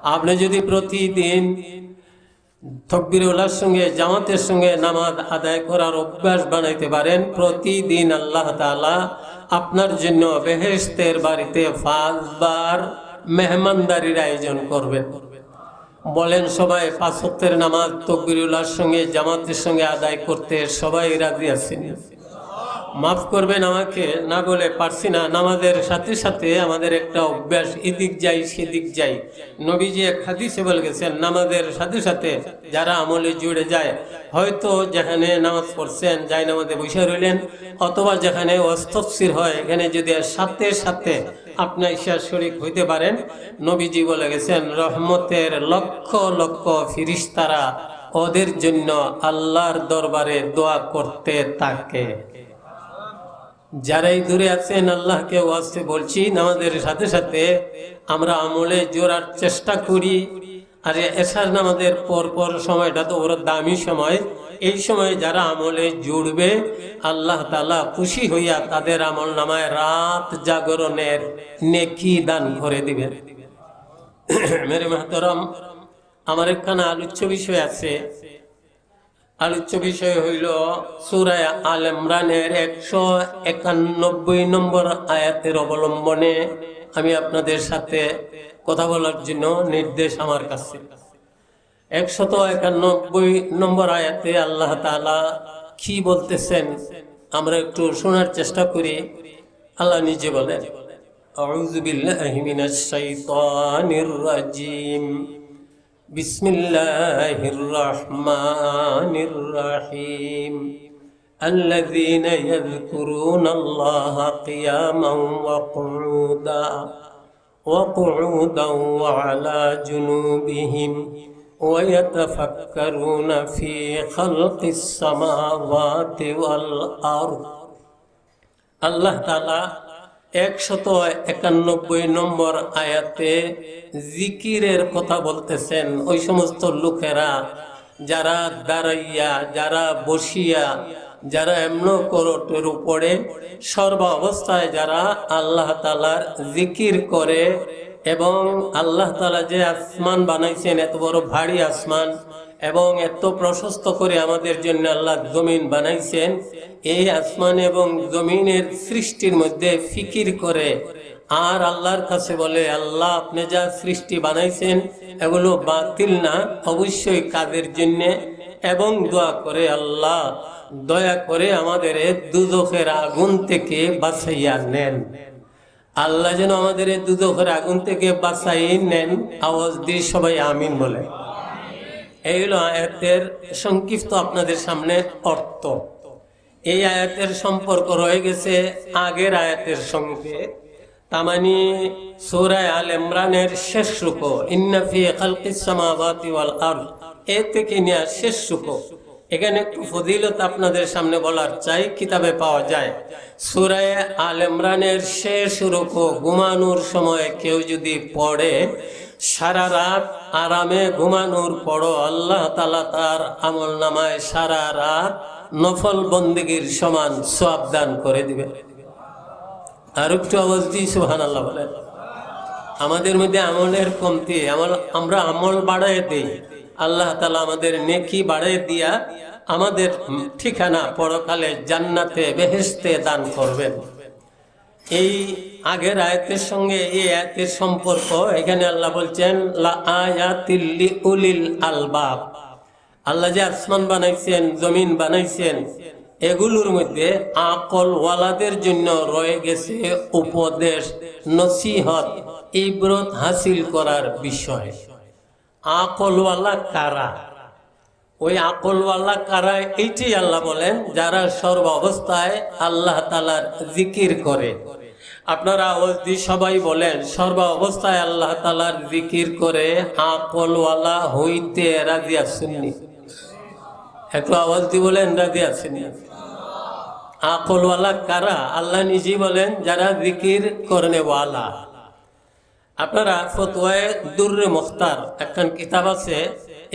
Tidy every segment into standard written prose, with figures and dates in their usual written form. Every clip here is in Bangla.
আপনি যদি প্রতিদিন তাকবীরুল্লাহর সঙ্গে জামাতের সঙ্গে নামাজ আদায় করার অভ্যাস বানাইতে পারেন, প্রতিদিন আল্লাহ তাআলা আপনার জন্য বেহেশতের বাড়িতে 5 বার মেহমানদারির আয়োজন করবেন। বলেন সবাই 5 ওয়াক্তের নামাজ তাকবীরুল্লাহর সঙ্গে জামাতের সঙ্গে আদায় করতে সবাই রাজি আছেন? মাফ করবেন আমাকে, না বলে পারছি না। নামাজের সাথে সাথে আমাদের একটা অভ্যাস, এদিক যাই সেদিক যাই। নবীজি এক হাদিসে বলে গেছেন, নামাজের সাথে সাথে যারা আমলে জুড়ে যায়, হয়তো যেখানে নামাজ পড়ছেন যাই নামাজে বসে রইলেন, অথবা যেখানে ওয়াজতফসির হয় এখানে যদি সাথে সাথে আপনি ঈশা শরীক হইতে পারেন, নবীজি বলে গেছেন রহমতের লক্ষ লক্ষ ফিরিস্তারা ওদের জন্য আল্লাহর দরবারে দোয়া করতে থাকে। যারাই দূরে আছেন আল্লাহকে ওয়াস্তে বলছি, নামাজের সাথে সাথে আমরা আমলে জোড়ার চেষ্টা করি। আর এশার নামাজের পর পর সময়টা তো ওর দামি সময়, এই সময় যারা আমলে জুড়বে আল্লাহ তাআলা খুশি হইয়া তাদের আমল নামায় রাত জাগরণের নেকি দান করে দিবেন। মেরে মাহতারাম, আমার একখানা আলোচ্য বিষয় আছে। আলোচ্য বিষয় হইল সূরা আল ইমরানের 191 নম্বর আয়াতের অবলম্বনে আমি আপনাদের সাথে কথা বলার জন্য নির্দেশ আমার কাছে। 191 নম্বর আয়াতে আল্লাহ তাআলা কি বলতেছেন আমরা একটু শোনার চেষ্টা করি। আল্লাহ নিজে বলেন, আউযু বিল্লাহি মিনাশ শাইতানির রাজিম, বিসমিল্লাহির রহমানির রহিম, আল্লাযীনা ইয়াযকুরুনাল্লাহা কিয়ামান ওয়া কুউদান ওয়া আলা জুনুবিহিম ওয়া ইয়াতাফাক্কারুনা ফী খালকিস সামাওয়াতি ওয়াল আরদ। আল্লাহ তাআলা 191 নম্বর আয়াতে জিকিরের কথা বলতেছেন। ওই সমস্ত লোকেরা যারা দাঁড়াইয়া, যারা বসিয়া, যারা এমন করটের উপরে সর্ব অবস্থায় যারা আল্লাহ তাআলার জিকির করে, এবং আল্লাহ তাআলা যে আসমান বানাইছেন, এত বড় ভারী আসমান, এবং এত প্রশস্ত করে আমাদের জন্য আল্লাহ জমিন বানাইছেন, এই আসমান এবং জমিনের সৃষ্টির মধ্যে ফিকির করে আর আল্লাহর কাছে বলে, আল্লাহ আপনি যা সৃষ্টি বানাইছেন এগুলো বাতিল না, অবশ্যই কাজের জন্য, এবং দোয়া করে আল্লাহ দয়া করে আমাদের দুজখের আগুন থেকে বাঁচাইয়া নেন। আল্লাহ যেন আমাদের দুজখের আগুন থেকে বাঁচাই নেন। আওয়াজ দিয়ে সবাই আমিন বলে। এই হলো আয়াতের সংক্ষিপ্ত আপনাদের সামনে অর্থ। এই আয়াতের সম্পর্ক রয়ে গেছে আগের আয়াতের সঙ্গে। তামানি সূরা আল ইমরানের শেষ রুকু, ইন্না ফি খালকিস সামাওয়াতি ওয়াল আরদ, এ থেকে নিয়ে শেষ রুকু। এখানে একটু ফজিলত আপনাদের সামনে বলার চাই, কিতাবে পাওয়া যায়। সূরা আল ইমরানের শেষ রুকু ঘুমানোর সময় কেউ যদি পড়ে, সারা রাত আরামে ঘুমানোর পড়ো, আল্লাহ তাআলা তার আমল নামায় সারা রাত নফল বন্দেগীর সমান সওয়াব দান করে দিবে। আর একটু আওয়াজ দিয়ে সুবহানাল্লাহ বলেন। আমাদের মধ্যে আমলের কমতি, আমরা আমল বাড়ায় দেই, আল্লাহ তাআলা আমাদের নেকি বাড়ায় দিয়া আমাদের ঠিকানা পরকালে জান্নাতে বেহেশতে দান করবেন। এই আগের আয়াতের সঙ্গে এই আয়াতের সম্পর্ক। এখানে আল্লাহ বলছেন লা আয়াতিল লিউলিল আলবাব। আল্লাহ যে আসমান বানাইছেন, জমিন বানাইছেন, এগুলোর মধ্যে আকল ওয়ালাদের জন্য রয়ে গেছে উপদেশ, নসিহত, ইবরত হাসিল করার বিষয়। আকলওয়ালা কারা? ওই আকলওয়ালা কারা? এইটাই আল্লাহ বলেন, যারা সর্ব অবস্থায় আল্লাহ তাআলার জিকির করে। আপনারা আওয়াজ দিয়ে সবাই বলেন, সর্ব অবস্থায় আল্লাহ তাআলার জিকির করে আকলওয়ালা হইতে রাজি আছেননি? একটু আওয়াজ দিয়ে বলেন, রাজি আছেন? আকলওয়ালা কারা? আল্লাহ নিজেই বলেন, যারা জিকির করনে ওয়ালা। আপনারা ফতোয়ায়ে দুররে মুখতার একখান কিতাব আছে,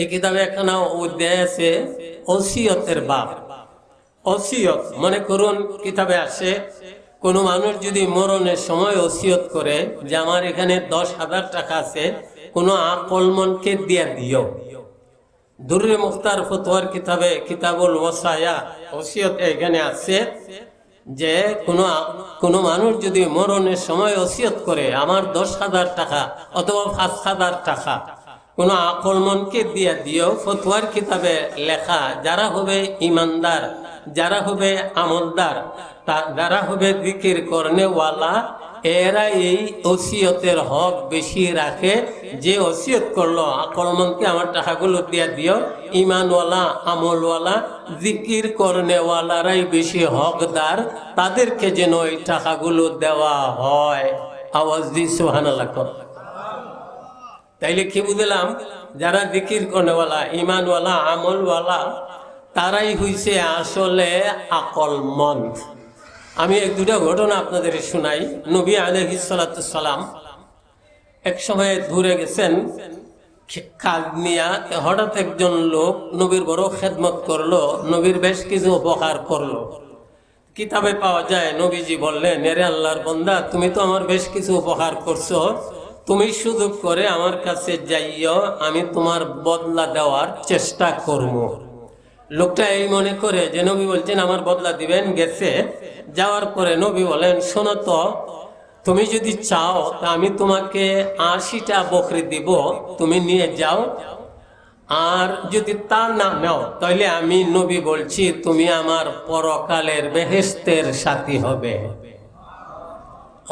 এই কিতাবে একখানা অধ্যায় আছে ওসিয়তের বাব। ওসিয়ত মনে করুন কিতাবে আসে, কোনো মানুষ যদি মরণের সময় ওসিয়ত করে যে আমার এখানে 10,000 টাকা আছে, কোনো আকলমনকে দিয়া দিও। দুররে মুখতার ফতোয়ার কিতাবে কিতাবুল ওয়াসায়া ওসিয়ত এখানে আছে যে কোনো মানুষ যদি মরণের সময় ওসিয়ত করে আমার 10,000 টাকা অথবা 5,000 টাকা কোনো আকলমনকে দিয়া দিও, ফতোয়ার কিতাবে লেখা যারা হবে ইমানদার, যারা হবে আমলদার, যারা হবে জিকির করনেওয়ালা, এরা এই ওসিয়তের হক বেশি রাখে। যে ওসিয়ত করলো আকলমনকে আমার টাকাগুলো দিয়া দিও, ইমানওয়ালা আমলওয়ালা জিকির করনেওয়ালারাই বেশি হকদার, তাদেরকে যেন এই টাকাগুলো দেওয়া হয়। আওয়াজ দি সুবহানাল্লাহ। তাইলে কি বুঝলাম? যারা জিকির করনেওয়ালা, ইমানওয়ালা, আমলওয়ালা তারাই হইছে আসলে আকলমন্দ। আমি এক দুটা ঘটনা আপনাদের শোনাই। নবী আলাইহিস সালাতু সালাম এক সময় ঘুরে গেছেন কাজ নিয়া, হঠাৎ একজন লোক নবীর বড় খেদমত করলো, নবীর বেশ কিছু উপকার করলো। কিতাবে পাওয়া যায় নবীজি বললেন, এরে আল্লাহর বান্দা, তুমি তো আমার বেশ কিছু উপকার করছো, তুমি সুযোগ করে আমার কাছে যাইও, আমি তোমার বদলা দেওয়ার চেষ্টা করব। লোকটা এই মনে করে যে নবী বলছেন আমার বদলা দিবেন, গেছে। যাওয়ার পরে নবী বলেন, শোনো তো, তুমি যদি চাও তা আমি তোমাকে 80টা বকরি দিব, তুমি নিয়ে যাও। আর যদি তা না নাও তাহলে আমি নবী বলছি তুমি আমার পরকালের বেহেশতের সাথী হবে।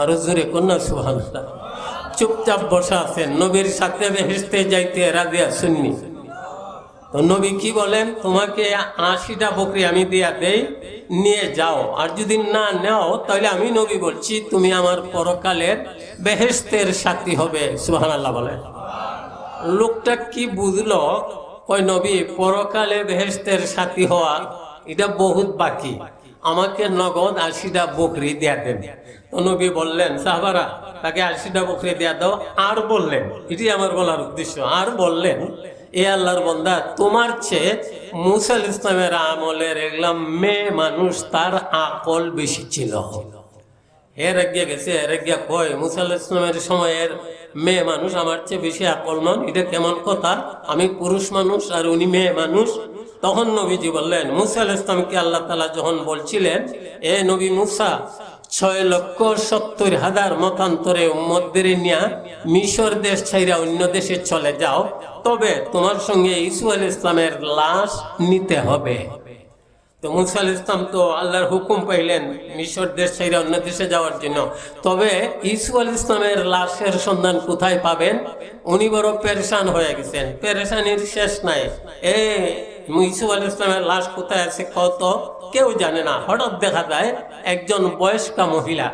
আরো জোরে কন্যা সুবহানাল্লাহ। চুপচাপ বসা আছেন, নবীর সাথে বেহেশতে যাইতে রাজি আসেননি। তো নবী কি বলেন, তোমাকে 80টা বকরি আমি দিয়া দেই, নিয়ে যাও। আর যদি না নাও তাহলে আমি নবী বলছি তুমি আমার পরকালের বেহেশতের সাথী হবে। সুবহানাল্লাহ বলেন। লোকটা কি বুঝলো, কই নবী পরকালে বেহেশতের সাথী হওয়া এটা বহুত বাকি, আমাকে নগদ 80টা বকরি দেয়া দেন। তো নবী বললেন, সাহাবারা তাকে 80টা বকরি দেয়া দাও। আর বললেন, এটি আমার বলার উদ্দেশ্য, আর বললেন, এ আল্লাহর বান্দা, তোমার চেয়ে মুসা আলাইহিস ইসলামের আমলের এগুলাম মেয়ে মানুষ, তার আকল বেশি ছিল। এর আগে গেছে, এর আগে কয় মুসা আলাইহিস ইসলামের সময়ের মেয়ে মানুষ আমার চেয়ে বেশি আকলমান, এটা কেমন কথা? আমি পুরুষ মানুষ আর উনি মেয়ে মানুষ। তখন নবীজি বললেন, মুসা আলাইহিস ইসলামকে আল্লাহ তাআলা যখন বলছিলেন, এ নবী মুসা, 6,70,000 মতান্তরে উম্মতদের নিয়ে মিশর দেশ ছাইরা অন্য দেশে চলে যাও, তবে তোমার সঙ্গে ঈসা আলাইহিস ইসলামের লাশ নিতে হবে। তো মুসা আলাইহিস ইসলাম তো আল্লাহর হুকুম পাইলেন মিশর দেশ ছাইরা অন্য দেশে যাওয়ার জন্য, তবে ঈসা আলাইহিস ইসলামের লাশের সন্ধান কোথায় পাবেন? উনি বড় পেরেশান হয়ে গেছেন, পেরেশানির শেষ নাই। ঈসা আলাইহিস ইসলামের লাশ কোথায় আছে কত কেউ জানে না। হঠাৎ দেখা যায় একজন বয়স্কা মহিলা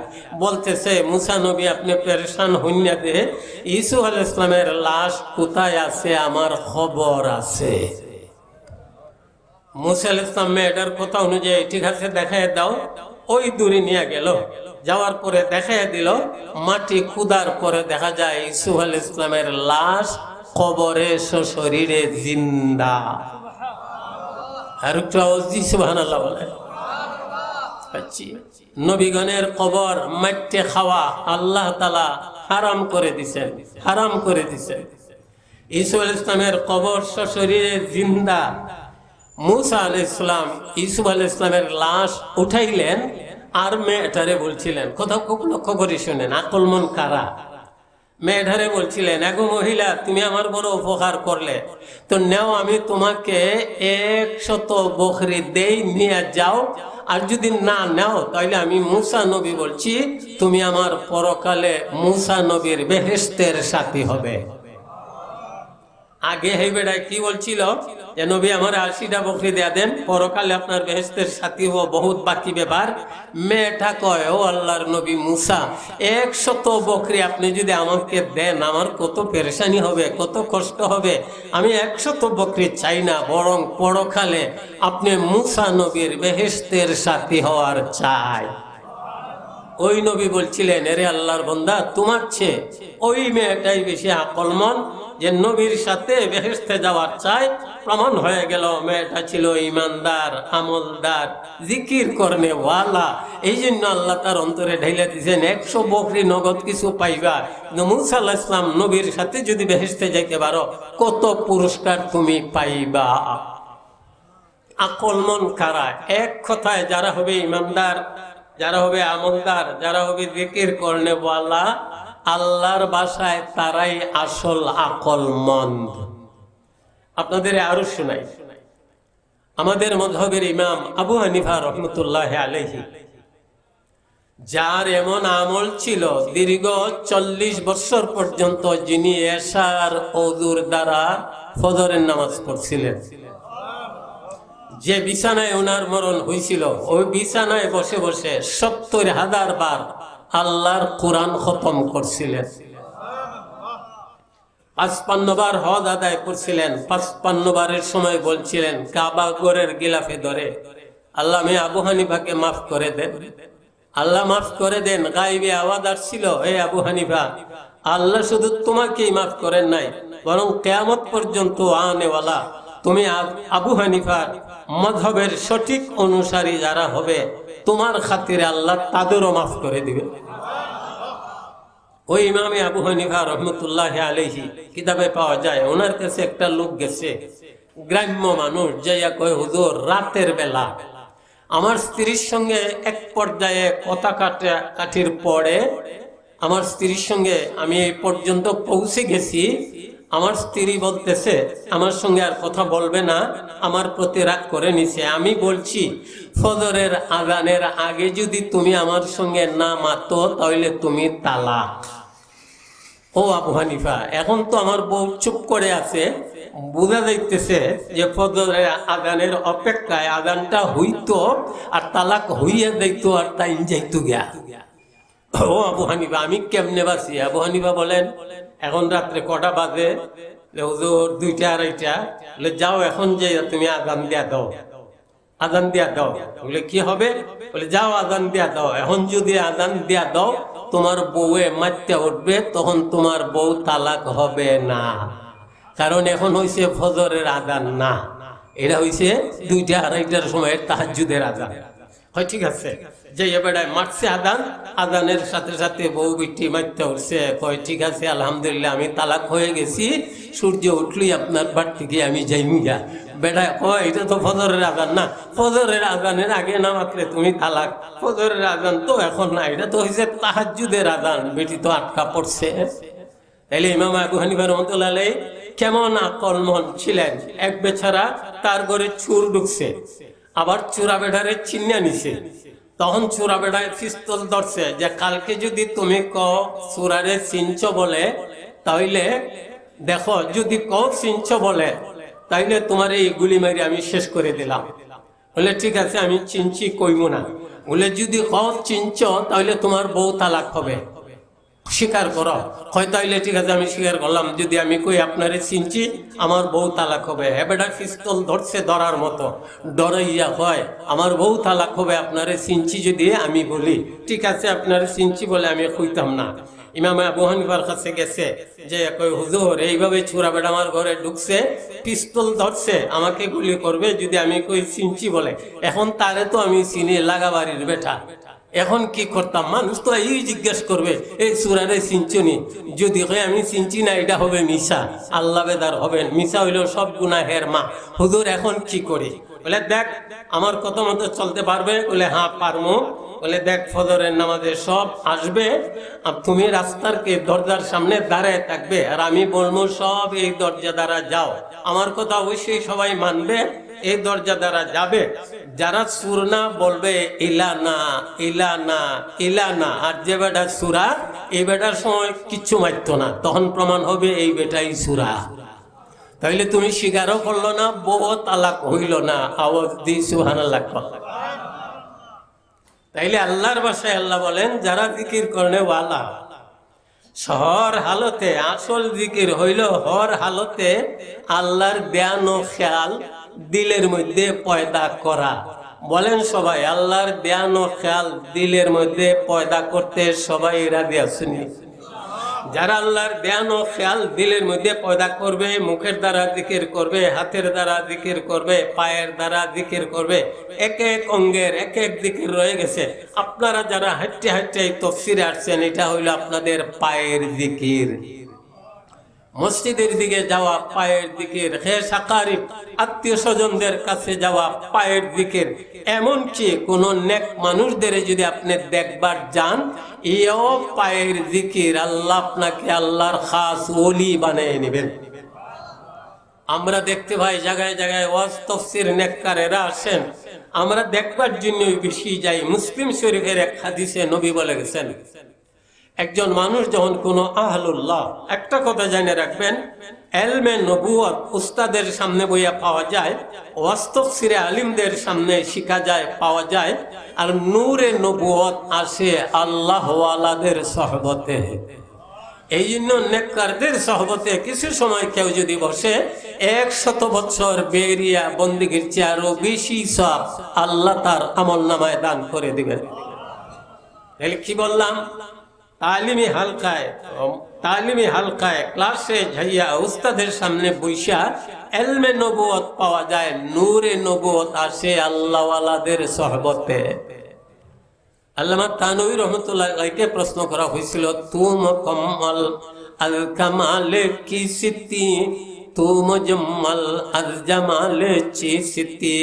বলতেছে, মুসা নবী আপনি পেরেশান হইনা দে, ঈসা আলাইহিস ইসলামের লাশ কোথায় আছে আমার খবর আছে। মুসা আলাইহিস ইসলাম মেয়েটার কথা অনুযায়ী ঠিক আছে দেখায় দাও। ওই দূরে নিয়ে গেল, যাওয়ার পরে দেখায় দিল, মাটি খুদার পরে দেখা যায় ঈসা আলাইহিস ইসলামের লাশ কবরে সশরীরে জিন্দা। আর একটু সুবহানাল্লাহ বলে। নবীগণের কবর মাটি খাওয়া আল্লাহ তাআলা হারাম করে দিছেন, হারাম করে দিছেন। ঈসা আলাইহিস ইসলামের কবর সশরীরে জিন্দা। মুসা আলাইহিস সালাম ঈসা আলাইহিস ইসলামের লাশ উঠাইলেন, আর মেয়েটারে বলছিলেন, কথা খুব লক্ষ্য করে শুনেন, আকলমন কারা। মেয়েটারে বলছিলেন, এগো মহিলা, তুমি আমার বড় উপকার করলে, তো নেও, আমি তোমাকে 100 বকরি দেই, নিয়ে যাও। আর যদি না নাও তাহলে আমি মুসা নবী বলছি তুমি আমার পরকালে মুসা নবীর বেহেশতের সাথী হবে। আগে এই বেড়ায় কি বলছিল যে নবী আমার 80টা বকরি দেয়া দেন, পরকালে আপনার বেহেশতের সাথী হওয়া বহুত বাকি ব্যাপার। মেয়েটা কয়, ও আল্লাহর নবী মুসা, 100 বকরি আপনি যদি আমাকে দেন আমার কত পেরেশানি হবে, কত কষ্ট হবে। আমি 100 বকরি চাই না, বরং পরকালে আপনি মুসা নবীর বেহেশতের সাথী হওয়ার চাই। ওই নবী বলছিলেন, এরে আল্লাহর বান্দা, তোমার চেয়ে ওই মেয়েটাই বেশি আকলমন যে নবীর সাথে বেহেশতে যাওয়ার চাই, প্রমাণ হয়ে গেল মেয়েটা ছিল ইমানদার, আমলদার, জিকির করনে ওয়ালা। এই জন্য আল্লাহ তার অন্তরে ঢেলে দিয়েছেন 100 বকরি নগদ কিছু পাইবা। মুসা আলাইহিস সালাম নবীর সাথে যদি বেহেশতে যাইতে পারো, কত পুরস্কার তুমি পাইবা। আকল মন কারা? এক কথায় যারা হবে ইমানদার, যারা হবে আমলদার, যারা হবে জিকির করনে ওয়ালা, আল্লাহর বাসায় তারাই আসল আকল মন্দ। আপনাদের আরো শোনাই, আমাদের মযহবের ইমাম আবু হানিফা রাহমাতুল্লাহি আলাইহি, যার এমন আমল ছিল দীর্ঘ 40 বছর পর্যন্ত যিনি এশার ওযুর দ্বারা ফজরের নামাজ পড়ছিলেন। যে বিছানায় ওনার মরণ হয়েছিল, ওই বিছানায় বসে বসে 70,000 বার আল্লাহর কোরআন খতম করছিলেন। 55 বার হজ আদায় করছিলেন। 55 বারের সময় বলছিলেন কাবা ঘরের গিলাফে ধরে, আল্লাহ আমি আবু হানিফাকে মাফ করে দেন, আল্লাহ মাফ করে দেন। গায়েবে আওয়াজ আসছিল, হে আবু হানিফা, আল্লাহ শুধু তোমাকেই মাফ করেন নাই, বরং কিয়ামত পর্যন্ত আনেওয়ালা তুমি আবু হানিফার মযহবের সঠিক অনুসারী যারা হবে, তোমার খাতিরে আল্লাহ তাদেরও মাফ করে দিবে। ওই ইমামে আবু হানিফা রাহমাতুল্লাহি আলাইহি কিতাবে পাওয়া যায়, ওনার কাছে একটা লোক গেছে, গ্রাম্য মানুষ, যাইয়া কয় হুজুর রাতের বেলা আমার স্ত্রীর সঙ্গে এক পর্যায়ে কথা কাটির পরে আমার স্ত্রীর সঙ্গে আমি এই পর্যন্ত পৌঁছে গেছি, আমার স্ত্রী বলতেছে আমার সঙ্গে আর কথা বলবে না, আমার প্রতি রাগ করে নিছে। আমি বলছি ফজরের আযানের আগে যদি তুমি আমার সঙ্গে না মাতো তাহলে তুমি তালাক। ও আবু হানিফা, এখন তো আমার বউ চুপ করে আছে, বোঝা যাইতেছে যে ফজরের আযানের অপেক্ষায় আযানটা হইতো আর তালাক হইয়া যাইতো আর তাই যাইতো গিয়া। ও আবু হানিফা, আমি কেমনে বাঁচি? আবু হানিফা বলেন এখন রাত্রে কটা বাজে? হুজুর 2টা 2:30। বলে যাও এখন যে তুমি আযান দিয়া দাও, আযান দিয়া দাও। বলে কি হবে? বলে যাও আযান দিয়া দাও। এখন যদি আযান দিয়া দাও তোমার বউয়ে মারতে উঠবে, তখন তোমার বউ তালাক হবে না, কারণ এখন হইছে ফজরের আযান না, এটা হইছে 2টা 2:30টার সময় তাহাজ্জুদের আযান। হয় ঠিক আছে, যে এবারে মারছে আযান, আযানের সাথে সাথে বউ বিটি মারতে উঠছে, কয় ঠিক আছে আলহামদুলিল্লাহ আমি তালাক হয়ে গেছি, সূর্য উঠলেই আপনার বাড়ি গিয়ে আমি যাইমুগা। বেটা কয় এটা তো ফজরের আযান না, ফজরের আযানের আগে না মাত্রে তুমি তালাক, ফজরের আযান তো এখন না, এটা তো হইছে তাহাজ্জুদের আযান, বেটি তো আটকা পড়ছে। তাইলে ইমাম আবু হানিফা রাহমাতুল্লাহি আলাইহি কেমন আকল মন ছিলেন। এক বেচারা তার ঘরে চোর ঢুকছে, আবার চোরা বেড়ারে চিন্না নিছে, তখন চোরা বেড়ায় পিস্তল ধরছে যে কালকে যদি তুমি কও চোরারে চিনছ বলে, তাইলে দেখো যদি কও চিনছ বলে তাইলে তোমার এই গুলি মারি আমি শেষ করে দিলাম। বলে ঠিক আছে আমি চিনছি, কইবো না। বলে যদি কও চিনছ তাহলে তোমার বউ তালাক হবে, স্বীকার করো। হয় তাইলে ঠিক আছে আমি স্বীকার করলাম, যদি আমি কই আপনারে চিনছি আমার বউ তালাক হবে। এবারে পিস্তল ধরছে ধরার মতো, ডরাইয়া হয় আমার বউ তালাক হবে আপনারে চিনছি যদি আমি বলি। ঠিক আছে আপনারে চিনছি বলে আমি কইতাম না। ইমাম আবু হানিফার কাছে গেছে, যে কই হুজুর এইভাবে চোরা বেটা আমার ঘরে ঢুকছে, পিস্তল ধরছে, আমাকে গুলি করবে যদি আমি কই চিনছি বলে। এখন তারে তো আমি চিনি, লাগাবাড়ির বেটা, এখন কি করতাম? মানুষ তো এই জিজ্ঞেস করবে এই চোরারে চিনছনি, যদি কয় আমি চিনছি না এটা হবে মিশা, আল্লাহ বেদার হবেন, মিশা হইলেও সব গুনাহের মা। হুজুর এখন কি করি? বলে দেখ আমার কথা মতো চলতে পারবে? বলে হ্যাঁ পারমু। বলে দেখ ফজরের নামাজে সব আসবে, আর তুমি রাস্তার কে দরজার সামনে দাঁড়ায় থাকবে, আর আমি বলবো সব এই দরজা দ্বারা যাও, আমার কথা অবশ্যই সবাই মানবে, এই দরজা দ্বারা যাবে। যারা সুরনা বলবে ইলানা ইলানা ইলানা, আর যে বেটা সুরা, এই বেটার সময় কিচ্ছু মারত না, তখন প্রমাণ হবে এই বেটাই সুরা। তাইলে তুমি স্বীকারও করলো না, বউ তালাক হইল না। আওয়াজ দি সুবহানাল্লাহ। তাইলে আল্লাহর ভাষায় আল্লাহ বলেন যারা জিকির করনে ওয়ালা, শহর হালতে আসল জিকির হইল হর হালতে আল্লাহর জ্ঞান ও খেয়াল দিলের মধ্যে পয়দা করা। বলেন সবাই আল্লাহর জ্ঞান ও খেয়াল দিলের মধ্যে পয়দা করতে সবাই রাজি আছেন? যারা আল্লাহর ধ্যান ও খেয়াল দিলের মধ্যে পয়দা করবে, মুখের দ্বারা জিকির করবে, হাতের দ্বারা জিকির করবে, পায়ের দ্বারা জিকির করবে, এক এক অঙ্গের এক এক জিকির রয়ে গেছে। আপনারা যারা হাঁটতে হাঁটতে এই তফসিরে আসছেন, এটা হইল আপনাদের পায়ের জিকির। মসজিদের দিকে যাওয়া পায়ের দিকের, হে সাকারিব আত্মীয় স্বজনদের কাছে যাওয়া পায়ের দিকের। এমনকি কোন নেক মানুষদের যদি আপনি দেখবার যান, এও পায়ের দিকির। আল্লাহ আপনাকে আল্লাহর খাস ওলি বানিয়ে নেবেন। আমরা দেখতে পাই জায়গায় জায়গায় ওয়াজ তাফসীর নেককারেরা আসেন, আমরা দেখবার জন্যই বেশি যাই। মুসলিম শরীফের এক হাদিসে নবী বলে গেছেন, একজন মানুষ যখন কোনো আহলুল্লাহ, একটা কথা জেনে রাখবেন, এলমে নবুয়ত উস্তাদের সামনে বইয়া পাওয়া যায়, ওয়াজ তাফসীরে আলিমদের সামনে শিখা যায়, পাওয়া যায়। আর নূরে নবুয়ত আসে আল্লাহ ওয়ালাদের সহবতে। এই জন্য নেককারদের সহবতে কিছু সময় কেউ যদি বসে, 100 বছর বেরিয়া বন্দিগির চেয়ে বেশি সব আল্লাহ তার আমল নামায় দান করে দিবেন। তাহলে কি বললাম? তালিমি হালকায় ক্লাসে যাইয়া উস্তাদের সামনে বৈশা এলমে নবুয়ত পাওয়া যায়, নূরে নবুয়ত আসে আল্লাহ ওয়ালাদের সহবতে। আল্লামা থানভী রহমতুল্লাহ আলাইহিকে প্রশ্ন করা হয়েছিল, তুম কম্মল আল কামালে কি সিতি, তুম মুজম্মল আল জামালে চি সিতি।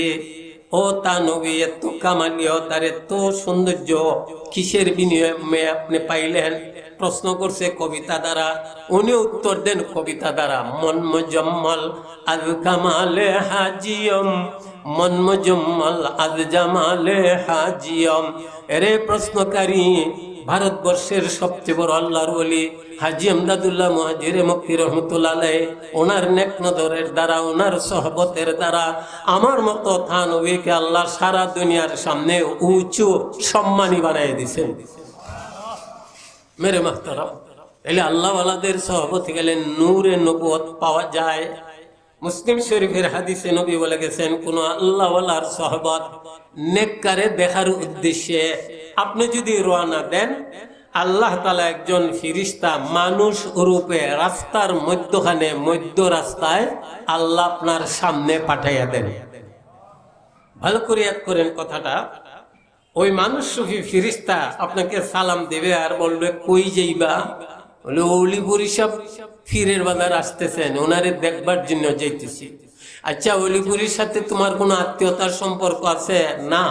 ও থানভী, এত কামালিয়ত আর এত সৌন্দর্য কিসের বিনিময়ে আপনি পাইলেন? প্রশ্ন করছে কবিতা দ্বারা, উনি উত্তর দেন কবিতা দ্বারা। মন মুজম্মল আল কামালে হাজিয়ম, মন মুজম্মল আল জামালে হাজিয়ম। এরে প্রশ্নকারী, ভারতবর্ষের সবচেয়ে বড় আল্লাহর ওলি হাজী আমদাদুল্লাহ মুহাজিরে মক্কি রহমতুল্লাহ আলাইহি, ওনার নেক নজরের দ্বারা, ওনার সহবতের দ্বারা আমার মতো থানভীকে আল্লাহ সারা দুনিয়ার সামনে উঁচু সম্মানী বানিয়ে দিয়েছেন। মেরে মাহতারাম, এলে আল্লাহ ওয়ালাদের সহবতে গেলে নূরে নবুয়ত পাওয়া যায়। মুসলিম শরীফের হাদিসে নবী বলে গেছেন, কোন আল্লাহ ওয়ালার সহবত নেককারে দেখার উদ্দেশ্যে আপনি যদি রওনা দেন, আল্লাহ তাআলা একজন ফেরেশতা মানুষ রূপে রাস্তার মধ্যখানে, মধ্য রাস্তায় আল্লাহ আপনার সামনে পাঠাইয়া দেন। ভালো করে ইয়াদ করেন কথাটা। ওই মানুষ রূপী ফেরেশতা আপনাকে সালাম দেবে আর বলবে, কই যাইবা? বলে, অলিপুরি সব ফিরের বাজার আসতেছেন, ওনারে দেখবার জন্য যাইতেছি। আচ্ছা, অলিপুরির সাথে তোমার কোনো আত্মীয়তার সম্পর্ক আছে? না।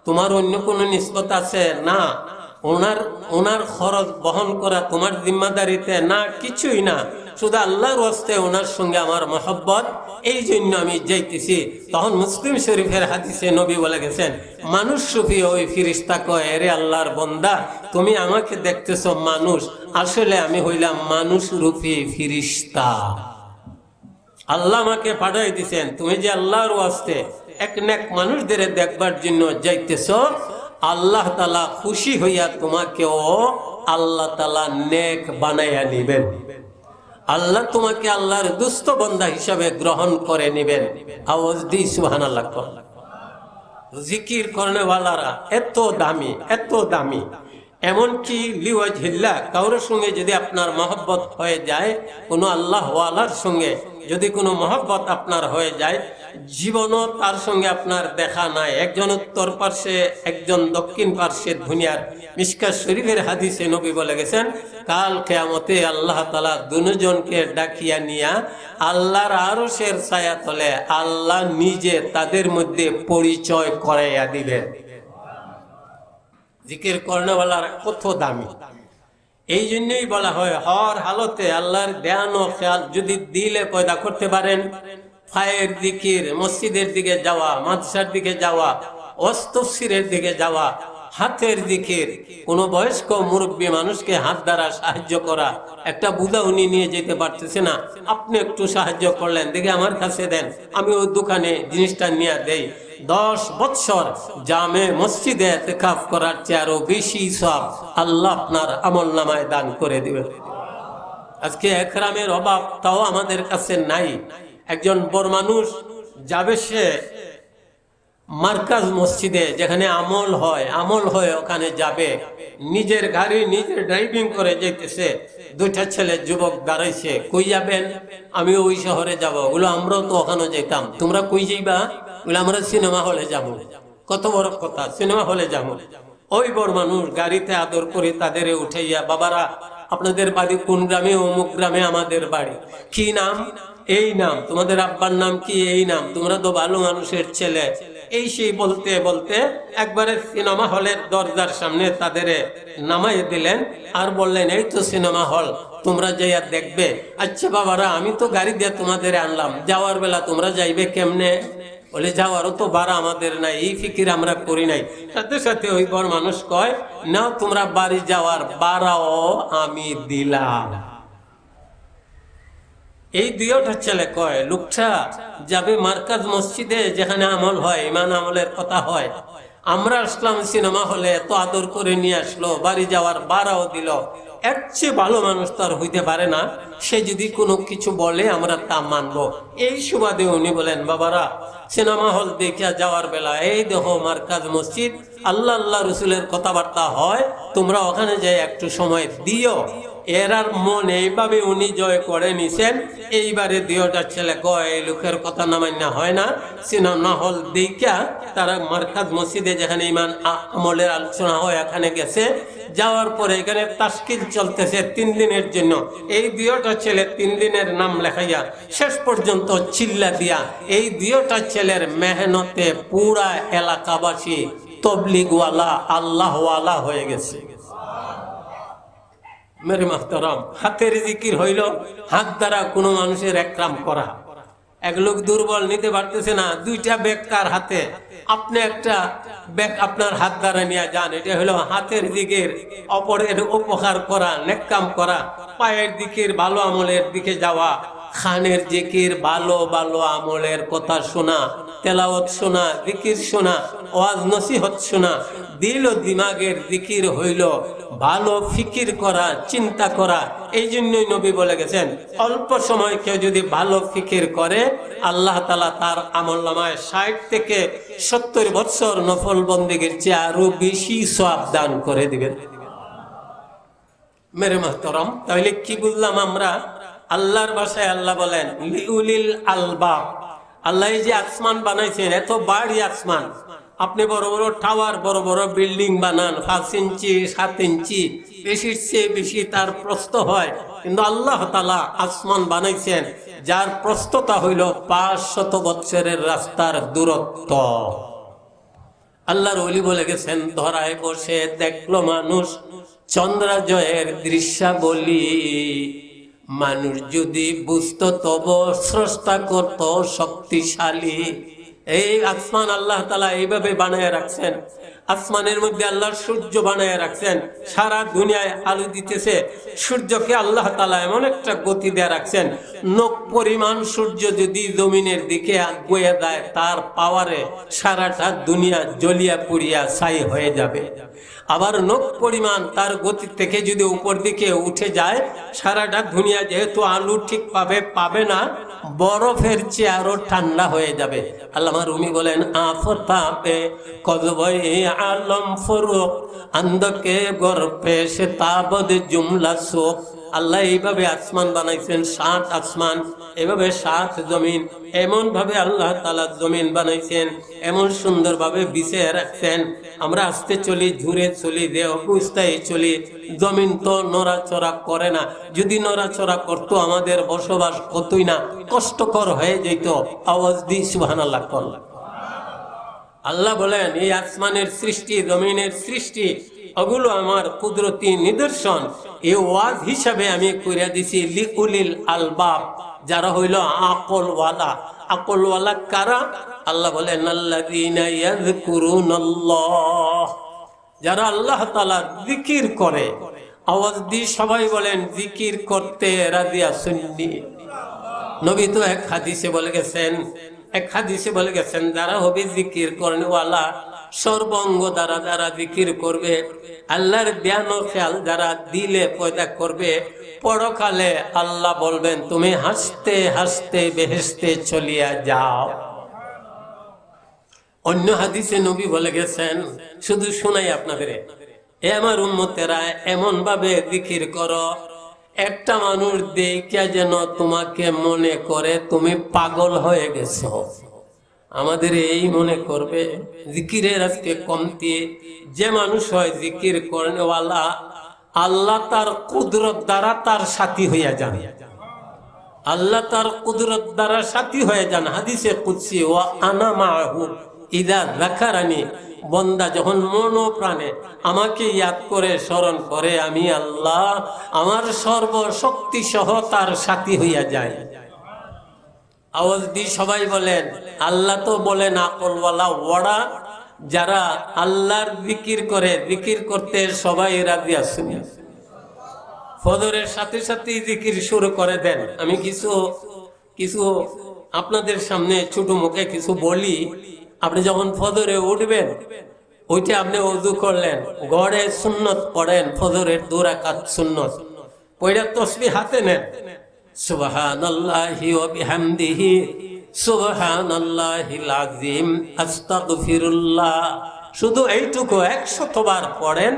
তোমার অন্য কোনো নিসবত আছে? না। ওনার খরচ বহন করা তোমার জিম্মাদারিতে? না, কিছুই না। শুধু আল্লাহর ওয়াস্তে ওনার সঙ্গে আমার মহব্বত, এই জন্য আমি যাইতেছি। তখন মুসলিম শরীফের হাদিসে নবী বলে গেছেন, মানুষ রূপী ওই ফেরেশতা কয়, এরে আল্লাহর বান্দা, তুমি আমাকে দেখতেছ মানুষ, আসলে আমি হইলাম মানুষ রূপী ফেরেশতা। আল্লাহ আমাকে পাঠাই দিছেন, তুমি যে আল্লাহর ওয়াস্তে এক নেক মানুষদের দেখবার জন্য যাইতেছ, আল্লাহ তাআলা খুশি হইয়া তোমাকেও আল্লাহ তাআলা নেক বানাইয়া নিবেন। আল্লাহ তোমাকে আল্লাহর দুস্থ বান্দা হিসাবে গ্রহণ করে নেবেন। আওয়াজ দি সুবহানাল্লাহ। জিকির করনেওয়ালারা এত দামি, এত দামি। এমনকি লিওয়াজহিল্লাহ, কারোর সঙ্গে যদি আপনার মহব্বত হয়ে যায়, কোনো আল্লাহ ওয়ালার সঙ্গে যদি কোনো মহব্বত আপনার হয়ে যায়, জীবনও তার সঙ্গে আপনার দেখা নাই। একজন উত্তর পার্শ্বে, একজন দক্ষিণ পার্শ্বের দুনিয়ার। মিশকাত শরীফের হাদিসে নবী বলে গেছেন, কাল কিয়ামতে আল্লাহ তাআলা দুজনকে ডাকিয়া নিয়া আল্লাহর আরশের ছায়া তলে আল্লাহ নিজে তাদের মধ্যে পরিচয় করাইয়া দিবেন। জিকির করনেওয়ালার কত দামি। এই জন্যই বলা হয়, হর হালতে আল্লাহর ধ্যান ও খেয়াল যদি দিলে পয়দা করতে পারেন, পায়ের জিকির, মসজিদের দিকে যাওয়া, মাদ্রাসার দিকে যাওয়া, ওয়াজ তাফসীরের দিকে যাওয়া, হাতের জিকির, কোনো বয়স্ক মুরব্বী মানুষকে হাত দ্বারা সাহায্য করা। একটা বুদা উনি নিয়ে যেতে পারতেছে না, আপনি একটু সাহায্য করলেন, দেখে আমার কাছে দেন, আমি ওই দোকানে জিনিসটা নিয়ে দেই। 10 বছর জামে মসজিদে ইতিকাফ করার চেয়ে আরো বেশি সওয়াব আল্লাহ আপনার আমল নামায় দান করে দিবেন। আজকে একরামের অভাব তাও আমাদের কাছে নাই। একজন বড় মানুষ যাবে, সে মার্কাজ মসজিদে যেখানে আমল হয় ওখানে যাবে, নিজের গাড়ি নিজে ড্রাইভিং করে যেতেছে, দুইটা ছেলে যুবক দাঁড়াইছে, কই যাবেন? আমি ওই শহরে যাব। বলো আমরাও তো ওখানে যেতাম, তোমরা কই যাইবা? বলে আমরা সিনেমা হলে যাব। কত বড় কথা, সিনেমা হলে যাব। ওই বড় মানুষ গাড়িতে আদর করে তাদের উঠাইয়া, বাবারা আপনাদের বাড়ি কোন গ্রামে? অমুক গ্রামে আমাদের বাড়ি। কি নাম? এই নাম। তোমাদের আব্বার নাম কি? এই নাম। তোমরা তো ভালো মানুষের ছেলে। এই সেই বলতে বলতে একবারে সিনেমা হলের দরজার সামনে তাদের নামাই দিলেন আর বললেন, এই তো সিনেমা হল, তোমরা যাইয়া দেখবে। আচ্ছা বাবারা, আমি তো গাড়ি দিয়ে তোমাদের আনলাম, যাওয়ার বেলা তোমরা যাইবে কেমনে? বলে যাওয়ারও তো ভাড়া আমাদের নাই, এই ফিকির আমরা করি নাই। সাথে সাথে ওই বড় মানুষ কয়, না তোমরা বাড়ি যাওয়ার ভাড়াও আমি দিলাম। এই দুইটা ছেলে কয়, লোকটা যাবে মার্কাজ মসজিদে, যেখানে আমল হয়, ইমান আমলের কথা হয়। আমরা আসলাম সিনেমা হলে, এত আদর করে নিয়ে আসলো, বাড়ি যাওয়ার ভাড়াও দিল। এর চেয়ে ভালো মানুষ তো আর হইতে পারে না। সে যদি কোনো কিছু বলে আমরা তা মানবো। এই সুবাদে উনি বলেন, বাবারা সিনেমা হল দেখিয়া যাওয়ার বেলা এই দেখো মার্কাজ মসজিদ, আল্লাহ আল্লাহ রসুলের কথাবার্তা হয়, তোমরা ওখানে যাই একটু সময় দিও। এরার মন এইভাবে উনি জয় করে নিছেন। এইবারে দুইটা ছেলে কয়, এই লোকের কথা না মান্য হয় না। সিনেমা হল দেখা তারা মার্কাজ মসজিদে, যেখানে ইমান আমলের আলোচনা হয়, এখানে গেছে। যাওয়ার পরে এখানে তাশকিল চলতেছে 3 দিনের জন্য। এই দুইটা ছেলে 3 দিনের নাম লেখাইয়া শেষ পর্যন্ত চিল্লা দিয়া এই দুইটা ছেলের মেহনতে পুরা এলাকাবাসী তবলিগওয়ালা, আল্লাহওয়ালা হয়ে গেছে। মেরে মাহতারাম, হাতের জিকির হইল হাত দ্বারা কোনো মানুষের একরাম করা। এক লোক দুর্বল, নিতে পারতেছে না, 2টা ব্যাগ কার হাতে, আপনি একটা ব্যাগ আপনার হাত দ্বারা নিয়ে যান। এটা হলো হাতের জিকির, অপরের উপকার করা, নেককাম করা। পায়ের দিকের ভালো আমলের দিকে যাওয়া, খানের জিকির, ভালো ভালো আমলের কথা শোনা, তেলাওয়াত শোনা, জিকির শোনা, ওয়াজ নসিহত শোনা। দিল ও দিমাগের জিকির হইল ভালো ফিকির করা, চিন্তা করা। এই জন্যই নবী বলে গেছেন, অল্প সময় কেউ যদি ভালো ফিকির করে, আল্লাহ তাআলা তার আমলনামায় 60 থেকে 70 বছর নফল বন্দেগীর চেয়ে আরো বেশি সওয়াব দান করে দিবেন। মেরে মাহতারাম, তাহলে কি বুঝলাম আমরা? আল্লাহর ভাষায় আল্লাহ বলেন লিউলিল আলবাব। আল্লাহ যে আসমান বানাইছেন, এত বাড়ি আসমান, আপনি বড় বড় টাওয়ার, বড় বড় বিল্ডিং বানান, 5 ইঞ্চি 7 ইঞ্চি, বেশির চেয়ে বেশি তার প্রস্থ হয়। কিন্তু আল্লাহ তাআলা আসমান বানাইছেন যার প্রস্থতা হইল 500 বছরের রাস্তার দূরত্ব। আল্লাহর ওলি বলে গেছেন, ধরায় বসে দেখলো মানুষ চন্দ্রাজয়ের দৃশ্যাবলী। মানুষ যদি বুঝতো তব স্রষ্টা করত শক্তিশালী। এই আসমান আল্লাহ তাআলা এইভাবে বানায় রাখছেন। আসমানের মধ্যে আল্লাহর সূর্য বানায় রাখছেন, সারা দুনিয়ায় আলো দিতেছে। সূর্যকে আল্লাহ তাআলা এমন একটা গতি দিয়ে রাখছেন, নখ পরিমাণ সূর্য যদি জমিনের দিকে বয়ে দেয়, তার পাওয়ারে সারাটা দুনিয়া জ্বলিয়া পুড়িয়া ছাই হয়ে যাবে। আবার নখ পরিমাণ তার গতি থেকে যদি উপর দিকে উঠে যায়, সারাটা দুনিয়া যেহেতু আলো ঠিকভাবে পাবে না, বরফের চেয়ে আরো ঠান্ডা হয়ে যাবে। আল্লামা রুমি বলেন, আফতাবে কজবই আলম ফরুক আন্দকে গর্পে সে তাবদ জুমলা সুখ। আল্লাহ এইভাবে আসমান বানাইছেন, 7 আসমান, এভাবে 7 জমিন। এমন ভাবে আল্লাহ তাআলা জমিন বানাইছেন, এমন সুন্দর ভাবে বিছিয়ে রাখছেন। আমরা আস্তে চলি, ঘুরে চলি, দেহ অবস্থায় চলি, জমিন তো নড়াচড়া করে না। যদি নড়াচড়া করতো, আমাদের বসবাস কতই না কষ্টকর হয়ে যেত। আওয়াজ দিই সুবহানাল্লাহ করল। আল্লাহ বলেন, এই আসমানের সৃষ্টি, জমিনের সৃষ্টি, ওগুলো আমার কুদরতি নিদর্শন। এই ওয়াজ হিসাবে আমি কইরা দিছি লিউলিল আলবাব, যারা হইল আকলওয়ালা। আকলওয়ালা কারা? আল্লাহ বলেন, আল্লাযীনা ইয়াযকুরুনাল্লাহ, যারা আল্লাহ তাআলা জিকির করে। আওয়াজ দিয়ে সবাই বলেন, জিকির করতে রাজি আছেননি? নবী তো এক হাদিসে বলে গেছেন, যারা হবে জিকির করেনওয়ালা, সর্বঙ্গ দ্বারা যারা জিকির করবে, আল্লাহর জ্ঞান ও খেয়াল যারা দিলে পয়দা করবে, পরকালে আল্লাহ বলবেন, তুমি হাসতে হাসতে বেহেশতে চলিয়া যাও। অন্য হাদিসে নবী বলে গেছেন, শুধু শোনাই আপনাদের, এ আমার উম্মতেরা এমন ভাবে জিকির করো একটা মানুষ দেখিয়া যেন তোমাকে মনে করে তুমি পাগল হয়ে গেছো। আমাদের এই মনে করবে জিকিরের আজকে কমতি। যে মানুষ হয় জিকির করেনওয়ালা, আল্লাহ তার কুদরত দ্বারা তার সাথী হইয়া যান। আল্লাহ তার কুদরত দ্বারা সাথী হয়ে যান। হাদিসে কুদসি, ওয়া আনা মাআহু ইযা যাকারানি, বন্দা যখন মন ও প্রাণে আমাকে ইয়াদ করে স্মরণ করে, আমি আল্লাহ আমার সর্বশক্তি সহ তার সাথী হইয়া যায়। আওয়াজ দিয়ে সবাই বলেন, আল্লাহ তো বলেন আকলওয়ালা ওয়াড়া, যারা আল্লাহর জিকির করে, জিকির করতে সবাই রাজি আছেন। ফজরের সাথে সাথে জিকির শুরু করে দেন। আমি কিছু আপনাদের সামনে ছোট মুখে কিছু বলি। আপনি যখন ফজরে উঠবেন, ওইটা আপনি ওযু করলেন, গড়ে সুন্নত পড়েন, ফজরের 2 রাকাত সুন্নত পড়া তাসবিহ হাতে নেন, সুবহানাল্লাহি ওয়া বিহামদিহি সুবহানাল্লাহিল আযীম আস্তাগফিরুল্লাহ। শুধু এইটুকু 100 বার পড়েন।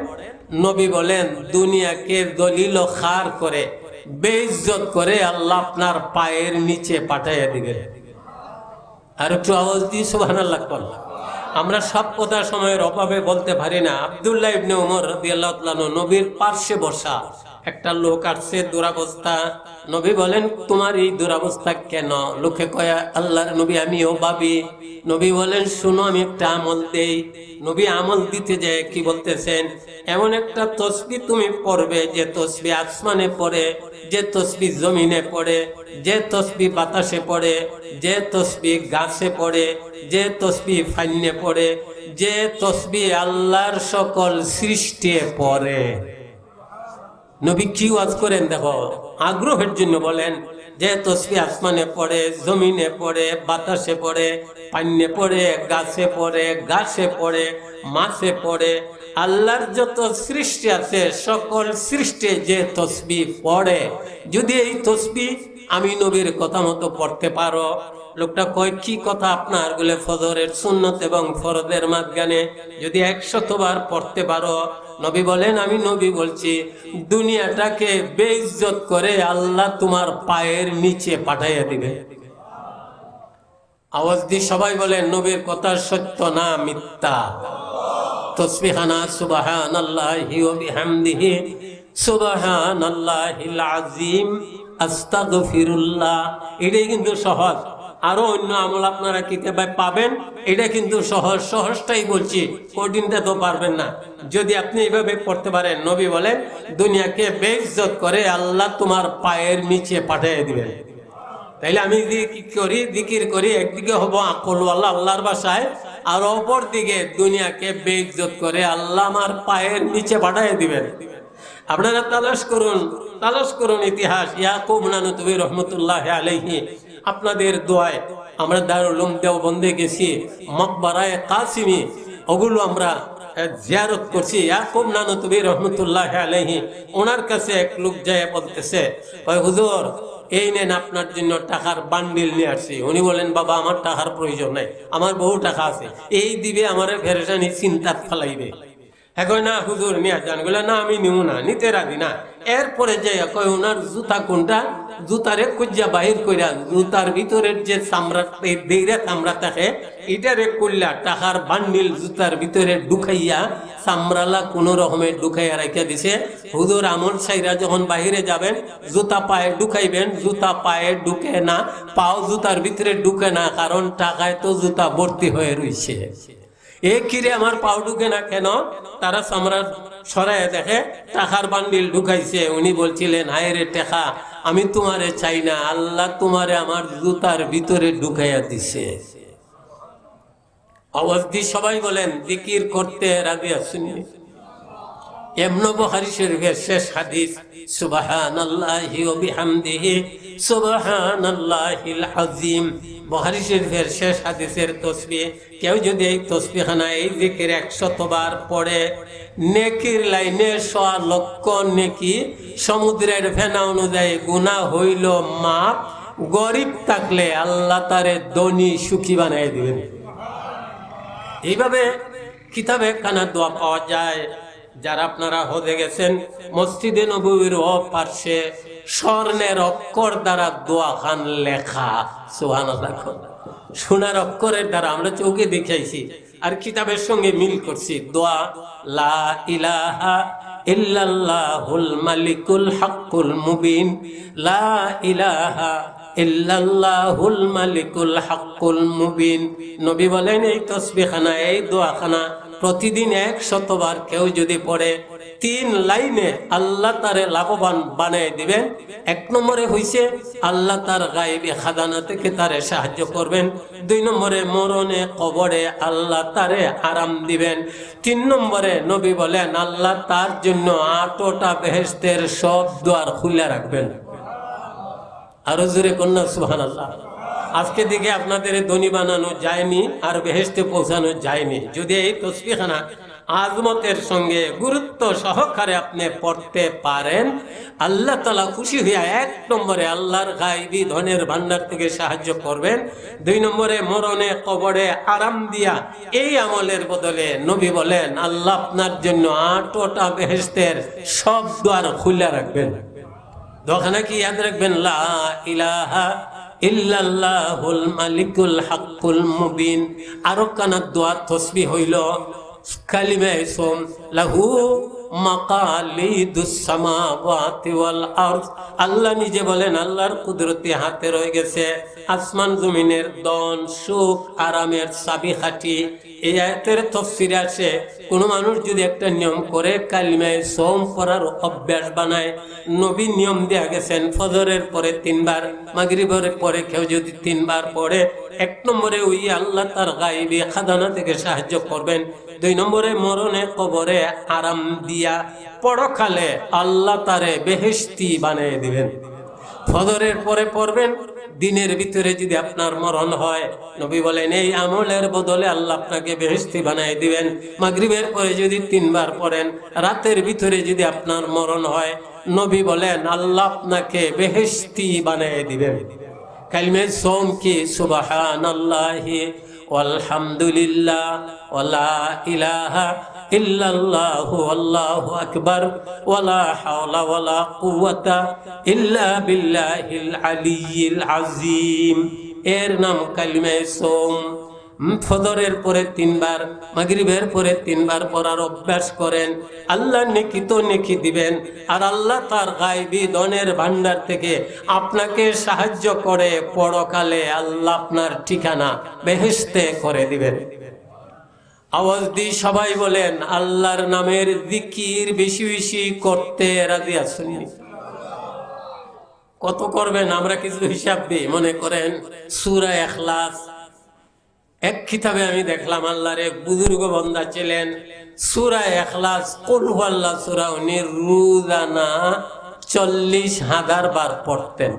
নবী বলেন, দুনিয়াকে দলিল ও খার করে বেইজ্জত করে আল্লাহ আপনার পায়ের নিচে পাঠাইয়া দিবেন। আর একটু আওয়াজ দিয়ে সুবহানাল্লাহ করলাম। আমরা সব কথা সময়ের অভাবে বলতে পারি না। আব্দুল্লাহ ইবনে উমর রাদিয়াল্লাহু তাআলা নবীর পার্শ্বে বসা একটা লোক আসছে, দুরাবস্থা। নবী বলেন, তোমার এই দুরাবস্থা কেন? লোকে কয়, আল্লাহর নবী আমিও ভাবি। নবী বলেন, শুনো আমি একটা আমল দেই। নবী আমল দিতে যায় কি বলতেছেন, এমন একটা তসবিহ তুমি পড়বে যে তসবিহ আসমানে পড়ে, যে তসবিহ জমিনে পড়ে, যে তসবিহ বাতাসে পড়ে, যে তসবিহ গাছে পড়ে, যে তসবিহ ফান্নে পড়ে, যে তসবিহ আল্লাহর সকল সৃষ্টি পড়ে। নবী কি ওয়াজ করেন দেখো, আগ্রহের জন্য বলেন, যে তসবিহ আসমানে পড়ে, জমিনে পড়ে, বাতাসে পড়ে, পান্নে পড়ে, গাছে পড়ে, ঘাসে পড়ে, মাছে পড়ে, আল্লাহর যত সৃষ্টি আছে সকল সৃষ্টি যে তসবিহ পড়ে, যদি এই তসবিহ আমি নবীর কথা মতো পড়তে পারো। লোকটা কয়, কি কথা আপনার? বলে, ফজরের সুন্নত এবং ফরজের মাঝখানে যদি 100 বার পড়তে পারো। নবী বলেন, আমি নবী বলছি, দুনিয়াটাকে বেইজ্জত করে আল্লাহ তোমার পায়ের নিচে পাঠাইয়া দিবে। আওয়াজ দিয়ে সবাই বলেন, নবীর কথা সত্য না মিথ্যা? তাসবিহানা সুবহানাল্লাহি ওয়া বিহামদিহি সুবহানাল্লাহিল আযীম আস্তাগফিরুল্লাহ। এটাই কিন্তু সহজ। আরো অন্য আমল আপনারা কিতাবে পাবেন, এটা কিন্তু সহজ। সহজটাই বলছি, কঠিনটা তো পারবেন না। যদি আপনি এইভাবে পড়তে পারেন, নবী বলেন, দুনিয়াকে বেইজ্জত করে আল্লাহ তোমার পায়ের নিচে পাঠিয়ে দিবেন। তাইলে আমি জিকির করি, একদিকে হব আকলওয়ালা আল্লাহর বাসায়, আর অপর দিকে দুনিয়াকে বেইজ্জত করে আল্লাহ আমার পায়ের নিচে পাঠিয়ে দিবেন। আপনারা তালাশ করুন ইতিহাস। ইয়াকুব নানুতুবি রহমতুল্লাহ আলাইহি, আপনাদের দোয়ায় আমরা দারুল উলুম দেওবন্দে গেছি, মকবরায়ে কাসিমি, ওগুলো আমরা জিয়ারত করছি। ইয়াকুব নানুতুবি রহমতুল্লাহ আলাইহি, ওনার কাছে এক লোক যায় বলতেছে, হুজুর এই নেন আপনার জন্য টাকার বান্ডিল নিয়ে আসছি। উনি বলেন, বাবা আমার টাকার প্রয়োজন নাই, আমার বহু টাকা আছে, এই দিবে আমার ফেরেশানি চিন্তাত ফেলাইবে। এখন না হুজুর নিয়ে যান। বলে, না আমি নিব না, নিতে রাজি না। এরপরে যে কয়, ওনার জুতা কোনটা? জুতারে কুজ্জা বাহির কইরা জুতার ভিতরের যে চামড়া, দেইরা চামড়া থাকে, এটারে কইলা টাকার বান্ডিল জুতার ভিতরে ঢুকাইয়া চামড়ালা কোন রকমে ঢুকাইয়া রাখিয়া দিছে। হুজুর আমল সাইরা যখন বাহিরে যাবেন, জুতা পায়ে ঢুকাইবেন, জুতা পায়ে ঢুকে না, পাও জুতার ভিতরে ঢুকে না, কারণ টাকায় তো জুতা ভর্তি হয়ে রইছে। এ কিরে আমার পাও ঢুকে না কেন? তারা চামড়া সরাই দেখে টাকার বান্ডিল ঢুকাইছে। উনি বলছিলেন, হায় রে টাকা, আমি তোমারে চাই না, আল্লাহ তোমারে আমার জুতার ভিতরে ঢুকাইয়া দিছে। আওয়াজ দিয়ে সবাই বলেন, জিকির করতে রাজি আছেন? ইবনে বুখারী শরীফের শেষ হাদিস, সুবহানাল্লাহি ওয়া বিহামদিহি সুবহানাল্লাহিল আযীম। বুখারী শরীফের শেষ হাদিসের তাসবিহ, কেউ যদি এই তাসবিহখানা, এই জিকির 100 বার পড়ে, নেকির লাইনে 100 লক্ষ নেকি, সমুদ্রের ফেনা অনুযায়ী গুনাহ হইল মাপ। গরিব থাকলে আল্লাহ তারে ধনী সুখী বানাই দিবেন। এইভাবে কিতাবে কানা দোয়া পাওয়া যায়। যারা আপনারা হজে গেছেন, মসজিদে নববীর পার্শ্বে স্বর্ণের অক্ষর দ্বারা দোয়া খান লেখা, সুবহানাল্লাহ, সোনার অক্ষরের দ্বারা আমরা চোখে দেখাইছি আর কিতাবের সঙ্গে মিল করছি। দোয়া লা ইলাহা ইল্লাল্লাহুল মালিকুল হাক্কুল মুবিন, লা ইলাহা ইল্লাল্লাহুল মালিকুল হাক্কুল মুবিন। নবী বলেন এই তসবিহখানা, এই দোয়াখানা প্রতিদিন 100 বার কেউ যদি পড়ে 3 লাইনে আল্লাহ তারে লাভবান বানিয়ে দিবেন। 1 নম্বরে হইছে আল্লাহ তার গায়েবী খাজানা থেকে তারে সাহায্য করবেন। 2 নম্বরে মরণে কবরে আল্লাহ তারে আরাম দিবেন। 3 নম্বরে নবী বলেন আল্লাহ তার জন্য 8টা বেহেশতের সব দ্বার খুলে রাখবেন। আরো জোরে কন্যা সুবহানাল্লাহ। আজকে দিকে আপনাদের ধনী বানানো যায়নি আর বেহেশতে পৌঁছানো যায়নি। যদি এই তসবিহখানা আজমতের সঙ্গে গুরুত্ব সহকারে আপনি পড়তে পারেন, আল্লাহ তাআলা খুশি হইয়া 1 নম্বরে আল্লাহর গায়বী ধনের ভান্ডার থেকে সাহায্য করবেন। 2 নম্বরে মরণে কবরে আরাম দিয়া এই আমলের বদলে নবী বলেন আল্লাহ আপনার জন্য 8টা বেহেশতের সব দ্বার খুলে রাখবেন। দোকানে কি ইয়াদ রাখবেন? লা ইলাহা ইল্লাল্লাহুল মালিকুল হাক্কুল মুবিন। আরো কানা দোয়া তসবিহ হইল কালিমা ইসম লাহু মাকালিদুস সামাওয়াতি ওয়াল আরদ। আল্লাহ নিজে বলেন আল্লাহর কুদরতি হাতে রয়ে গেছে আসমান জমিনের দন সুখ আরামের চাবিকাঠি। এই আয়াতের তাফসীরে আছে কোন মানুষ যদি একটা নিয়ম করে কালিমা ইসম পড়ার অভ্যাস বানায়, নবী নিয়ম দেয়া গেছেন ফজরের পরে 3 বার, মাগরিবের পরে কেউ যদি 3 বার পড়ে 1 নম্বরে ওই আল্লাহ তার গায়বী খাজানা থেকে সাহায্য করবেন। 2 নম্বরে মরণে কবরে আরাম দিয়া পরকালে আল্লাহ তারে বেহেশতি বানিয়ে দিবেন। ফজরের পরে পড়বেন, দিনের ভিতরে যদি আপনার মরণ হয় নবী বলেন এই আমলের বদলে আল্লাহ আপনাকে বেহেশতি বানিয়ে দিবেন। মাগরিবের পরে যদি 3 বার পড়েন, রাতের ভিতরে যদি আপনার মরণ হয় নবী বলেন আল্লাহ আপনাকে বেহেশতি বানিয়ে দিবেন। কালিমা সোম কি সুবহানাল্লাহি ওয়ালহামদুলিল্লাহ ওয়ালা ইলাহা ইল্লাল্লাহু আল্লাহু আকবার ওয়ালা হাওলা ওয়ালা কুওয়াতা ইল্লা বিল্লাহিল আলিয়্যিল আযীম। এর নাম কালিমা সোম। ফজরের পরে 3 বার, মাগরিবের পরে 3 বার পড়ার অভ্যাস করেন, আল্লাহ নেকি তো নেকি দিবেন। আর আল্লাহ তার গায়বী ধনের ভান্ডার থেকে আপনাকে সাহায্য করে পরকালে আল্লাহ আপনার ঠিকানা বেহেশতে করে দিবেন। আওয়াজ দিয়ে সবাই বলেন আল্লাহর নামের জিকির বেশি বেশি করতে রাজি আছেন? কত করবেন? আমরা কিছু হিসাব দিই। মনে করেন সূরা ইখলাস, এক কিতাবে আমি দেখলাম আল্লাহর এক বুজুর্গ বান্দা ছিলেন সূরা ইখলাস কুল হুয়াল্লাহ সূরা উনি রোজানা 40,000 বার পড়তেন।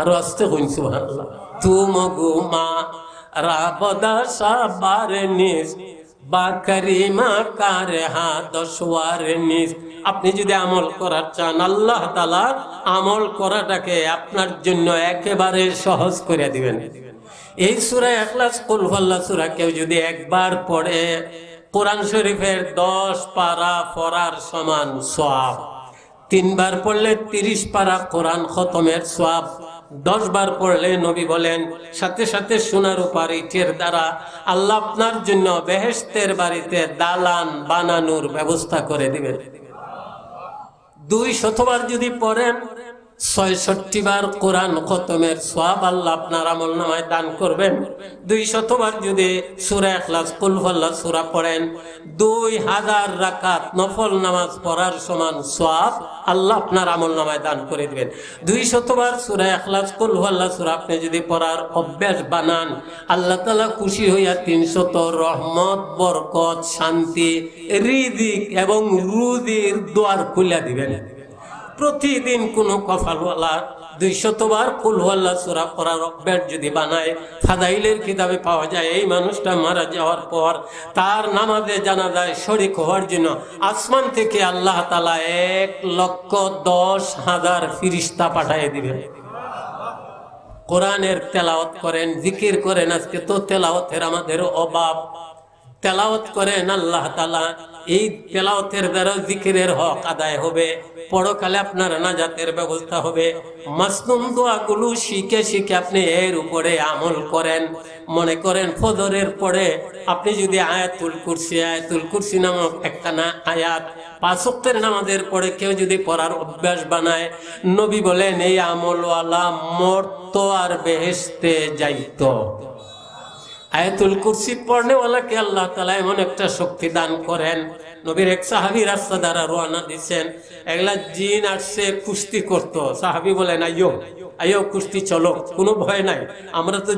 আরো আসতে কইন সুবহানাল্লাহ। তুমগুমা রাবদা সাবার নিস বা করিমা কারহা 10 বার নিস। আপনি যদি আমল করার চান আল্লাহ তাআলা আমল করাটাকে আপনার জন্য একেবারে সহজ করে দিবেন। এই সূরা ইখলাস কুল হুয়াল্লাহ সূরা কেউ যদি 1 বার পড়ে কোরআন শরীফের 10 পারা পড়ার সমান সওয়াব। 3 বার পড়লে 30 পারা কোরআন খতমের সওয়াব। 10 বার পড়লে নবী বলেন সাথে সাথে সোনার উপর ইটের দ্বারা আল্লাহ আপনার জন্য বেহেশতের বাড়িতে দালান বানানোর ব্যবস্থা করে দিবেন। 200 বার যদি পড়েন 66 বার কোরআন খতমের সওয়াব আল্লাহ আপনার আমলনামায় দান করবেন। 200 বার যদি সূরা ইখলাস কুল হুয়াল্লাহ সূরা পড়েন 2000 রাকাত নফল নামাজ পড়ার সমান সওয়াব আল্লাহ আপনার আমলনামায় দান করে দিবেন। 200 বার সূরা ইখলাস কুল হুয়াল্লাহ সূরা আপনি যদি পড়ার অভ্যাস বানান আল্লাহ তাআলা খুশি হইয়া 300 রহমত বরকত শান্তি রিজিক এবং রুজির দুয়ার খুলে দিবেন। প্রতিদিন কোন কফালওয়ালা 200 বার কুল হুয়াল্লাহ সূরা পড়ার অভ্যাস যদি বানায়, ফাদাইলের কিতাবে পাওয়া যায় এই মানুষটা মারা যাওয়ার পর তার নামাজে জানাজায় শরীক হওয়ার জন্য আসমান থেকে আল্লাহ তাআলা 1,10,000 ফেরেশতা পাঠিয়ে দিবেন। কোরআনের তেলাওয়াত করেন, জিকির করেন। আজকে তো তেলাওয়াতের আমাদের অভাব। তেলাওয়াত করেন, আল্লাহ তাআলা এই তেলাওয়াতের দ্বারা জিকিরের হক আদায় হবে, পরকালে আপনার নাজাতের ব্যবস্থা হবে। মাসনুন দোয়াগুলো শিখে শিখে আপনি এর উপরে আমল করেন। মনে করেন ফজরের পরে আপনি যদি আয়াতুল কুরসি নামক একখানা আয়াত 5 ওয়াক্তের নামাজের পরে কেউ যদি পড়ার অভ্যাস বানায়, নবী বলেন এই আমলওয়ালা মরতো আর বেহেশতে যাইতো। আয়াতুল কুরসি পড়নেওয়ালাকে আল্লাহ তাআলা এমন একটা শক্তি দান করেন। নবীর এক সাহাবী রাস্তা দ্বারা রওনা দিচ্ছেন, একলা জিন আসছে কুস্তি করতো। সাহাবী বলেন আইয়ো আইয়ো কুস্তি চলো, কোনো ভয় নাই, আমরা তো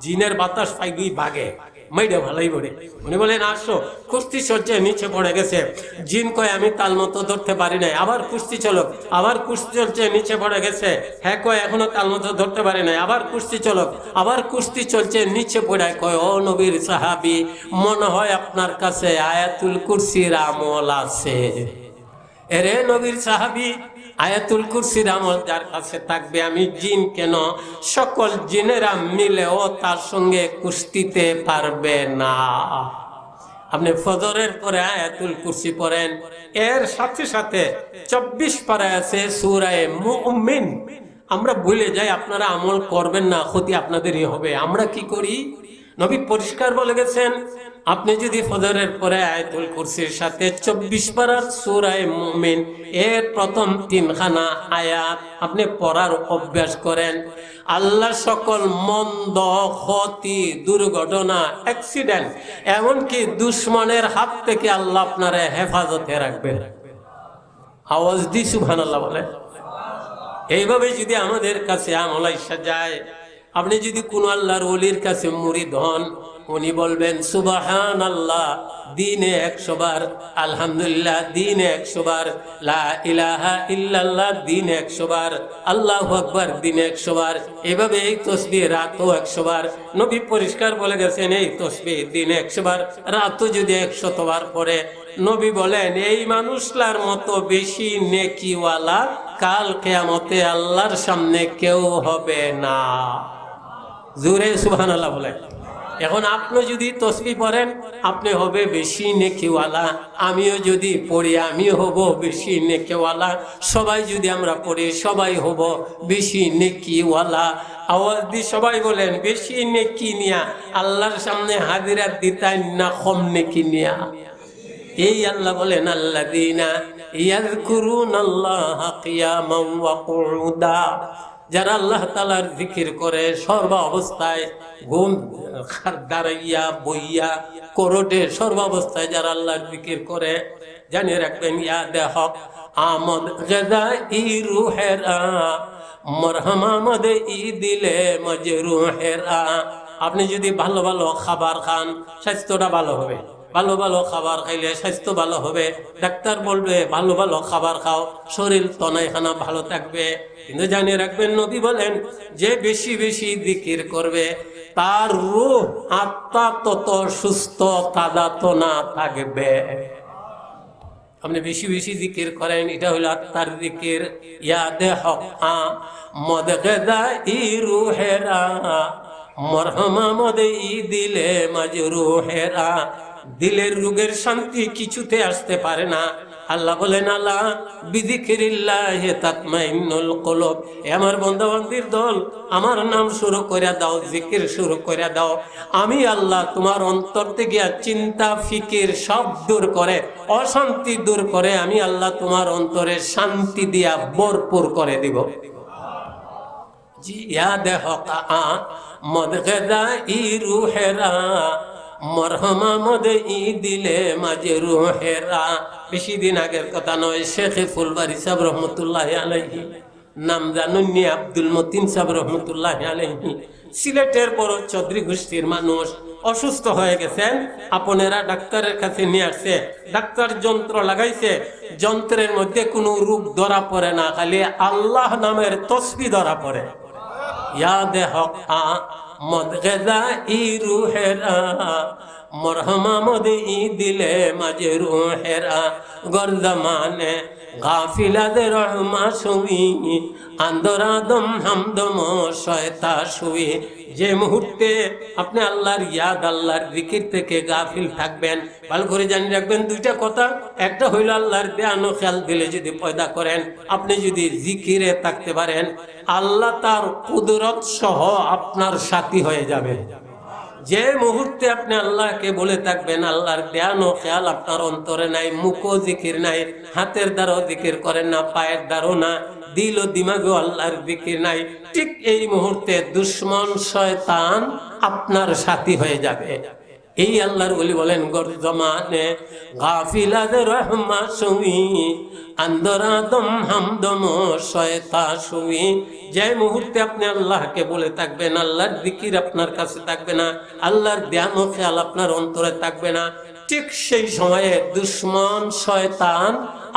জিনের বাতাস পাইগি ভাগে মাইডা ভালোই বলে। উনি বলেন আসো, কুস্তি চলছে, নিচে পড়ে গেছে। জিন কয় আমি তাল মতো ধরতে পারি নাই, আবার কুস্তি চলো, আবার কুস্তি চলছে, নিচে পড়ে গেছে। হ্যাঁ কয় এখনো তাল মতো ধরতে পারি নাই, আবার কুস্তি চলো, আবার কুস্তি চলছে, নিচে পড়ে। কয় ও নবীর সাহাবী, মনে হয় আপনার কাছে আয়াতুল কুরসির আমল আছে। এরে নবীর সাহাবী, আয়াতুল কুরসির আমল যার কাছে থাকবে, আমি জিন কেন, সকল জিনেরা মিলেও তার সঙ্গে কুস্তিতে পারবে না। আপনি ফজরের পরে আয়াতুল কুরসি পড়েন, এর সাথে সাথে 24 পারায় আছে সূরা মুমিন। আমরা ভুলে যাই, আপনারা আমল করবেন না, ক্ষতি আপনাদেরই হবে। আমরা কি করি? নবী পরিষ্কার বলে গেছেন, আপনি যদি ফজরের পরে আয়াতুল কুরসির সাথে 24 পারার সূরা মুমিন এর প্রথম 3খানা আয়াত আপনি পড়ার অভ্যাস করেন, আল্লাহ সকল মন্দ, ক্ষতি, দুর্ঘটনা, অ্যাক্সিডেন্ট, এমনকি দুশ্মনের হাত থেকে আল্লাহ আপনারে হেফাজতে রাখবেন। আওয়াজ দি সুবহানাল্লাহ বলে। এইভাবে যদি আমাদের কাছে আমল আইসা যায়, আপনি যদি কোন আল্লাহর ওলির কাছে মুরিদ হন, উনি বলবেন সুবহানাল্লাহ দিনে 100 বার, আলহামদুলিল্লাহ দিনে 100 বার, লা ইলাহা ইল্লাল্লাহ দিনে 100 বার, আল্লাহু আকবার দিনে 100 বার। এভাবে এই তাসবিহ রাতও 100 বার। নবী পরিষ্কার বলে গেছেন এই তাসবিহ দিনে 100 বার, রাতও যদি 100 বার পড়ে, নবী বলেন এই মানুষটার মতো বেশি নেকিওয়ালা কাল কিয়ামতে আল্লাহর সামনে কেউ হবে না। জোরে সুবহানাল্লাহ বলেন। এখন আপনি যদি তাসবিহ পড়েন, আপনি হবে বেশি নেকিওয়ালা। আমিও যদি পড়ি, আমিও হব বেশি নেকিওয়ালা। সবাই যদি আমরা পড়ি, সবাই হব বেশি নেকিওয়ালা। আওয়াজ দিয়ে সবাই বলেন, বেশি নেকি নিয়া আল্লাহর সামনে হাজিরা দিতাই না কম নেকি নিয়া? এই আল্লাহ বলেন আল্লাযীনা ইয়াযকুরুনাল্লাহা কিয়ামান ওয়া কুউদা, যারা আল্লাহ তাআলার জিকির করে সর্ব অবস্থায়, ঘুম দাঁড়াইয়া বইয়া কোরটে সর্ব অবস্থায় যারা আল্লাহর জিকির করে, জানিয়ে রাখবেন ইয়াদে হক আমদ গজাই রুহেরা মরহমামদ ই দিলে মজরুহেরা। আপনি যদি ভালো ভালো খাবার খান, স্বাস্থ্যটা ভালো হবে। ভালো ভালো খাবার খাইলে স্বাস্থ্য ভালো হবে। ডাক্তার বলবে ভালো ভালো খাবার খাও, শরীর তনাইখানা ভালো থাকবে। কিন্তু জানিয়ে রাখবেন, নবী বলেন যে বেশি বেশি জিকির করবে তার রূহ আত্মা তত সুস্থ তাদাতনা থাকবে। আপনি বেশি বেশি জিকির করেন, এটা হলো আত্মার জিকির। ইয়াদে হক মদ গদা ই রুহেরা মরহমা মদ ই দিলে মজরুহেরা। দিলের রোগের শান্তি কিছুতে আসতে পারে না। আল্লাহ বলেন আল্লাহ বিযিকিরিল্লাহি তাতমাইন্নুল কুলুব। আমার বান্দাবান্দির দল, আমার নাম শুরু করে দাও, জিকির শুরু করে দাও। আমি আল্লাহ তোমার অন্তর থেকে চিন্তা ফিকির সব দূর করে, অশান্তি দূর করে, আমি আল্লাহ তোমার অন্তরে শান্তি দিয়া ভরপুর করে দিব। জি ইয়াদে হকা মদ গদা ই রুহেরা মরহমা মদে ই দিলে মাজরুহেরা। বেশি দিন আগের কথা নয়, শেখ ফুলবাড়ি সাহেব রহমতুল্লাহ আলাইহি, নাম জানুননি আব্দুল মতিন সাহেব রহমতুল্লাহ আলাইহি, সিলেটের বড় চৌধুরী গোষ্ঠীর মানুষ, অসুস্থ হয়ে গেছেন। আপনারা ডাক্তারের কাছে নিয়ে আসছে, ডাক্তার যন্ত্র লাগাইছে, যন্ত্রের মধ্যে কোনো রোগ ধরা পড়ে না, খালি আল্লাহ নামের তসবিহ ধরা পড়ে। ইয়াদে হক মদ গদা ই রুহেরা মরহমা মদ ই দিলে মজরুহেরা। গরজমানে গাফিলাদের রহমাসুই আন্দরাদম হামদম শয়তা শুই। যে মুহূর্তে আপনি আল্লাহর ইয়াদ আল্লাহর জিকির থেকে গাফিল থাকবেন, ভালো করে জানি রাখবেন দুইটা কথা। একটা হইল আল্লাহর ধ্যান ও খেয়াল দিলে যদি পয়দা করেন, আপনি যদি জিকিরে থাকতে পারেন, আল্লাহ তার কুদরত সহ আপনার সাথী হয়ে যাবে। যে মুহূর্তে আপনি আল্লাহকে বলে থাকবেন, আল্লাহর ধ্যান ও খেয়াল আপনার অন্তরে নাই, মুখও জিকির নাই, হাতের দ্বারাও জিকির করেন না, পায়ের দ্বারাও না, দিল ও দিমাগও আল্লাহর জিকির নাই, ঠিক এই মুহূর্তে দুশ্মন শয়তান আপনার সাথী হয়ে যাবে। এই আল্লাহর ওলি বলেন গরজমানে গাফিলাদের রহমা সুই আন্দরাদম হামদম শয়তা সুই। যে মুহূর্তে আপনি আল্লাহকে বলে থাকবেন, আল্লাহর জিকির আপনার কাছে থাকবে না, আল্লাহর ধ্যান ও খেয়াল আপনার অন্তরে থাকবে না, ঠিক সেই সময়ে দুশ্মন শয়তান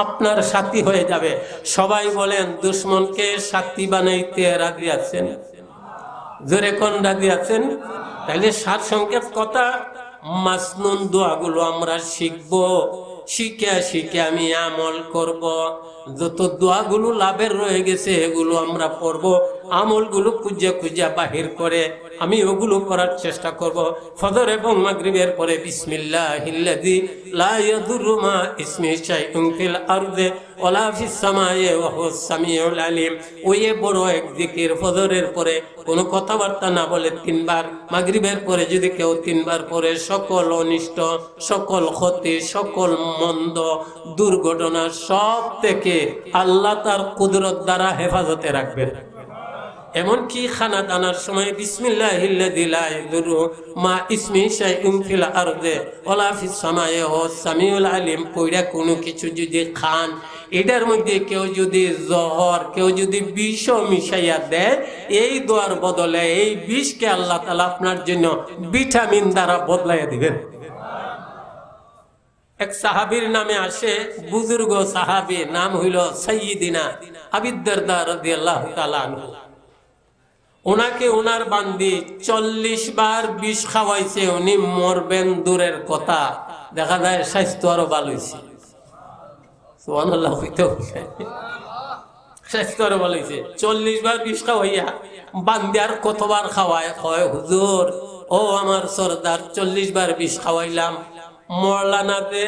আপনার সাথী হয়ে যাবে। সবাই বলেন দুশ্মনকে সাথী বানাইতে রাজি আছেন? জোরে কোন রাজি আছেন? তাইলে সার সংক্ষেপ কথা, মাসনুন দোয়াগুলো আমরা শিখবো, শিখে শিখে আমি আমল করব। যত দোয়াগুলো লাভের রয়ে গেছে এগুলো আমরা পড়বো, আমলগুলো খুঁজে খুঁজে বাহির করে আমি ওগুলো করার চেষ্টা করব। ফজর এবং মাগরিবের পরে বিসমিল্লাহিল্লাযী লা ইয়াদুররু মা ইসমিহি শাইউন ফিল আরদি ওয়ালা ফিস সামাই ওয়া হুয়াস সামিউল আলিম। ওই বড় এক জিকির। ফজরের পরে কোনো কথাবার্তা না বলে 3 বার, মাগরিবের পরে যদি কেউ 3 বার পরে সকল অনিষ্ট, সকল ক্ষতি, সকল মন্দ দুর্ঘটনা সব থেকে আল্লাহ তার কুদরত দ্বারা হেফাজতে রাখবেন। এমনকি খানা দানার সময় বিসমিল্লাহিল্লাযী লা ইয়াদুররু মা ইসমিহি শাইউন ফিল আরদি ওয়ালা ফিস সামাই ওয়া হুয়াস সামিউল আলিম কইরা কোনো কিছু যদি খান, এটার মধ্যে কেউ যদি জহর, কেউ যদি বিষ মিশাইয়া দেয়, এই দোয়ার বদলে এই বিষকে আল্লাহ তাআলা আপনার জন্য ভিটামিন দ্বারা বদলাইয়া দিবেন। এক সাহাবীর নামে আসে, বুজুর্গ সাহাবী, নাম হইল সাইয়্যিদিনা আবু দারদা রাদিয়াল্লাহু তাআলা আনহু। ওনাকে ওনার বান্দি 40 বার বিষ খাওয়াইছে, উনি মরবেন দূরের কথা, দেখা যায় স্বাস্থ্য আরো ভালো হয়েছে। সুবহানাল্লাহ, স্বাস্থ্য আরো ভালো হয়েছে। 40 বার বিষ খাওয়াইয়া বান্দি আর কতবার খাওয়ায়, হয় হুজুর ও আমার সরদার 40 বার বিষ খাওয়াইলাম, মরলানাতে।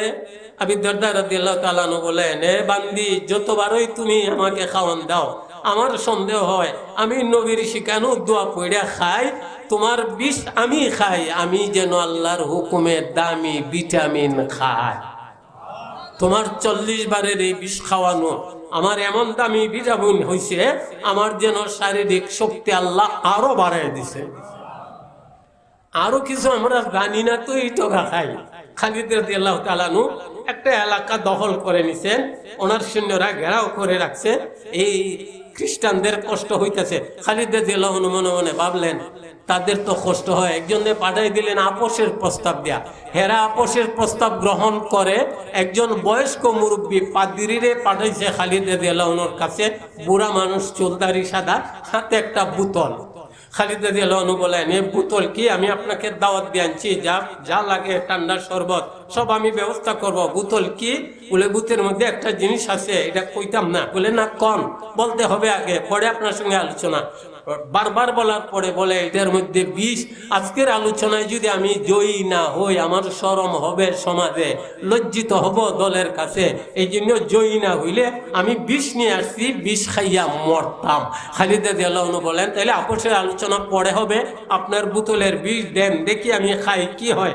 আবু দারদা রাদিয়াল্লাহু তাআলা আনহু বলেন, এ বান্দি যতবারই তুমি আমাকে খাওয়ান দাও, আমার সন্দেহ হয় আমি নবীর শিখানো দোয়া পড়া খাই, তোমার বিষ আমি খাই, আমি যেন আল্লাহর হুকুমে দামি ভিটামিন খাই। তোমার 40 বারের এই বিষ খাওয়ানো আমার এমন দামি ভিটামিন হয়েছে, আমার যেন শারীরিক শক্তি আল্লাহ আরো বাড়াই দিছে। আরো কিছু আমরা জানি না, তো এই টোকা খাই। খালিদ রাদিয়াল্লাহু তাআলা আনহু একটা এলাকা দখল করে নিছেন, ওনার সৈন্যরা ঘেরাও করে রাখছে, এই খ্রিস্টানদের কষ্ট হইতেছে। খালিদ রাদিয়াল্লাহু আনহু মনে মনে ভাবলেন তাদের তো কষ্ট হয়, একজনে পাঠাই দিলেন আপোষের প্রস্তাব দেয়া। হেরা আপোষের প্রস্তাব গ্রহণ করে একজন বয়স্ক মুরব্বী পাদ্রীরে পাঠাইছে খালিদ রাদিয়াল্লাহু আনহুর কাছে, বুড়া মানুষ, চুলদারি সাদা, সাথে একটা বোতল। খালিদ রাদিয়াল্লাহু আনহু বলেন, এই বোতল কি, আমি আপনাকে দাওয়াত দিয়ে আনছি, যা লাগে ঠান্ডা শরবত সব আমি ব্যবস্থা করব। বোতল কি? বলে বোতলের মধ্যে একটা জিনিস আছে, এটা কইতাম না। বলে না, কম বলতে হবে আগে, পরে আপনার সঙ্গে আলোচনা। বারবার বলার পরে বলে, এটার মধ্যে বিষ। আজকের আলোচনায় যদি আমি জয়ী না হই, আমার শরম হবে সমাজে, লজ্জিত হব দলের কাছে, এই জন্য জয়ী না হইলে আমি বিষ নিয়ে আসছি, বিষ খাইয়া মরতাম। খালিদ রাদিয়াল্লাহু আনহু বলেন, তাহলে আপোষের আলোচনা পরে হবে, আপনার বোতলের বিষ দেন, দেখি আমি খাই কি হয়।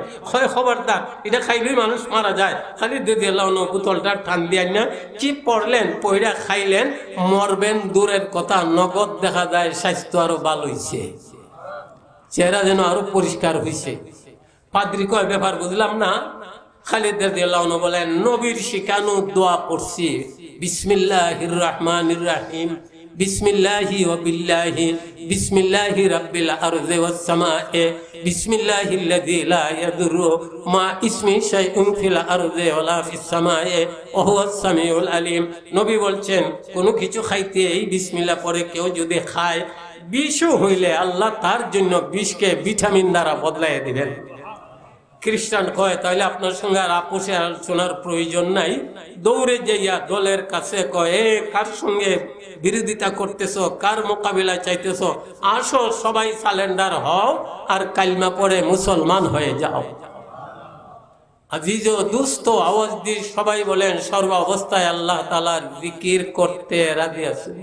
খবরদার, এটা খাইলেই মানুষ মারা যায়। খালিদ রাদিয়াল্লাহু আনহু বোতলটা টান দিয়ে না কি পড়লেন, পয়রা খাইলেন, মরবেন দূরের কথা, নগদ দেখা যায় স্বাস্থ্য আরো ভালো হয়েছে, চেহারা যেন আরো পরিষ্কার হয়েছে। পাদ্রী কয়, ব্যাপার বুঝলাম না। খালিদ রাদিয়াল্লাহু আনহু বলেন, নবীর শিখানো দোয়া পড়ছি, বিসমিল্লাহির রহমানির রহিম, বিসমিল্লাহি ওয়া বিল্লাহি, বিসমিল্লাহি রাব্বিল আরদি ওয়াস সামা'i, বিসমিল্লাহিল্লাযী লা ইয়াদুররু মা ইসমিহি শাইউন ফিল আরদি ওয়ালা ফিস সামা'i ওয়া হুয়াস সামিউল আলিম। নবী বলছেন, কোনো কিছু খাইতে এই বিসমিল্লাহ পরে কেউ যদি খায়, বিষও হইলে আল্লাহ তার জন্য বিষকে ভিটামিন দ্বারা বদলাইয়া দিবেন। খ্রিস্টান কয় তাহলে আপনার সঙ্গে আর আপোষে আলোচনার প্রয়োজন নাই, দৌড়ে যাইয়া দলের কাছে কয় এ কার সঙ্গে বিরোধিতা করতেছ, কার মোকাবিলা চাইতেছ, আসো সবাই সালেন্ডার হও আর কালিমা পড়ে মুসলমান হয়ে যাও। আজিজ ও দুস্থ আওয়াজ দিয়ে সবাই বলেন সর্ব অবস্থায় আল্লাহ তাআলার জিকির করতে রাজি আছেন।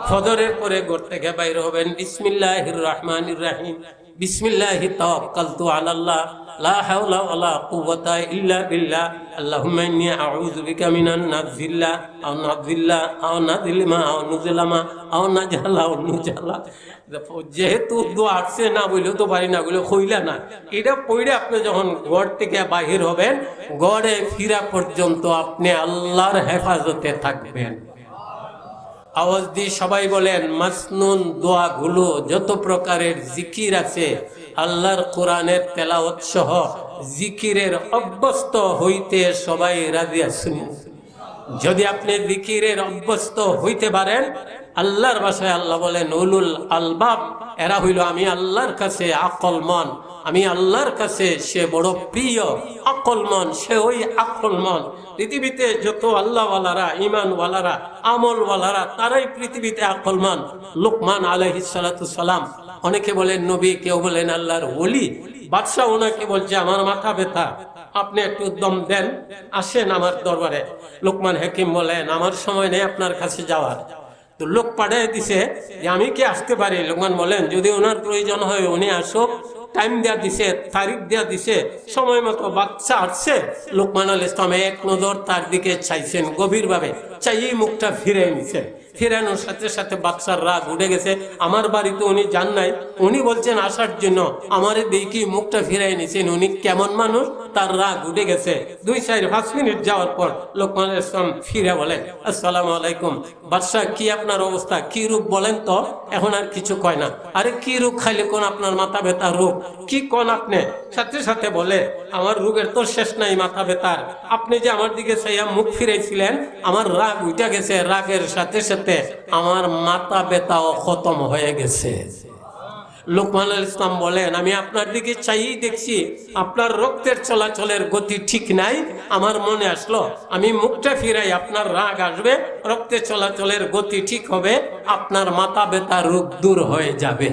ফজরের পরে ঘর থেকে বাইর হবেন বিসমিল্লাহির রহমানির রহিম, বিসমিল্লাহি তাওয়াক্কালতু আলাল্লাহ লা হাওলা ওয়ালা কুওয়াতা ইল্লা বিল্লাহ আল্লাহুম্মা ইন্নী আউযু বিকা মিনান নাযিল্লা আও নাযিল্লা আও নাযিলমা আও নুজলামা আও নাজহালা আও নুজহালা। যেহেতু দোয়া আসছে না বললেও তো পারি না বলে হইলা না, এটা পড়ে আপনি যখন ঘর থেকে বাহির হবেন ঘরে ফিরা পর্যন্ত আপনি আল্লাহর হেফাজতে থাকবেন। আওয়াজ দিয়ে সবাই বলেন মাসনুন দোয়াগুলো যত প্রকারের জিকির আছে আল্লাহর কোরআনের তেলাওয়াত সহ জিকিরের অভ্যস্ত হইতে সবাই রাজি আছেন। যদি আপনি জিকিরের অভ্যস্ত হইতে পারেন, আল্লাহর ভাষায় আল্লাহ বলেন উলুল আলবাব, এরা হইল আমি আল্লাহর কাছে আকলমন, আমি আল্লাহর কাছে সে বড় প্রিয়। আকলমন সে ওই আকলমন। পৃথিবীতে যত আল্লাহওয়ালারা, ইমানওয়ালারা, আমলওয়ালারা তারাই পৃথিবীতে আকলমান। লোকমান আলাইহিস সালাতু সালাম, অনেকে বলেন নবী, কেউ বলেন আল্লাহর ওলি। বাদশাহ ওনাকে বলছে আমার মাথা ব্যথা, আপনি একটু দম দেন, আসেন আমার দরবারে। লোকমান হাকিম বলেন আমার সময় নেই আপনার কাছে যাওয়ার। তো লোক পাঠিয়ে দিছে যে আমি কি আসতে পারি? লোকমান বলেন যদি ওনার প্রয়োজন হয় উনি আসুক। টাইম দেওয়া দিছে, তারিখ দেওয়া দিছে, সময় মতো বাচ্চা আসছে। লোকমান আলাইহিস সালাম এক নজর তার দিকে চাইছেন গভীরভাবে, চাইয়েই মুখটা ফিরে নিছেন। ফিরানোর সাথে সাথে বাচ্চার রাগ উঠে গেছে। আমার বাড়িতে উনি যান নাই, উনি বলছেন আসার জন্য, আমারে দেখি মুখটা ফিরাই নিছেন, উনি কেমন মানুষ, তার রাগ উঠে গেছে। 2-4-5 মিনিট যাওয়ার পর লোকমান আলাইহিস সালাম ফিরে বলেন আসসালামু আলাইকুম বাদশাহ, কি আপনার অবস্থা, কি রূপ বলেন তো? এখন আর কিছু কয় না। আরে কি রূপ খাইলে কোন আপনার মাথা ব্যথা রোগ, কি কোন আপনি? সাথে সাথে বলে আমার রোগের তো শেষ নাই, মাথা ব্যথার। আপনি যে আমার দিকে চাইয়া মুখ ফিরাইছিলেন, আমার রাগ উঠে গেছে, রাগের সাথে সাথে আমার মাথা ব্যথাও খতম হয়ে গেছে। লোকমান আলাইহিস সালাম বলেন আমি আপনার দিকে চাইই দেখছি আপনার রক্তের চলাচলের গতি ঠিক নাই। আমার মনে আসলো আমি মুখটা ফিরাই, আপনার রাগ আসবে, রক্তের চলাচলের গতি ঠিক হবে, আপনার মাথা ব্যথা রোগ দূর হয়ে যাবে।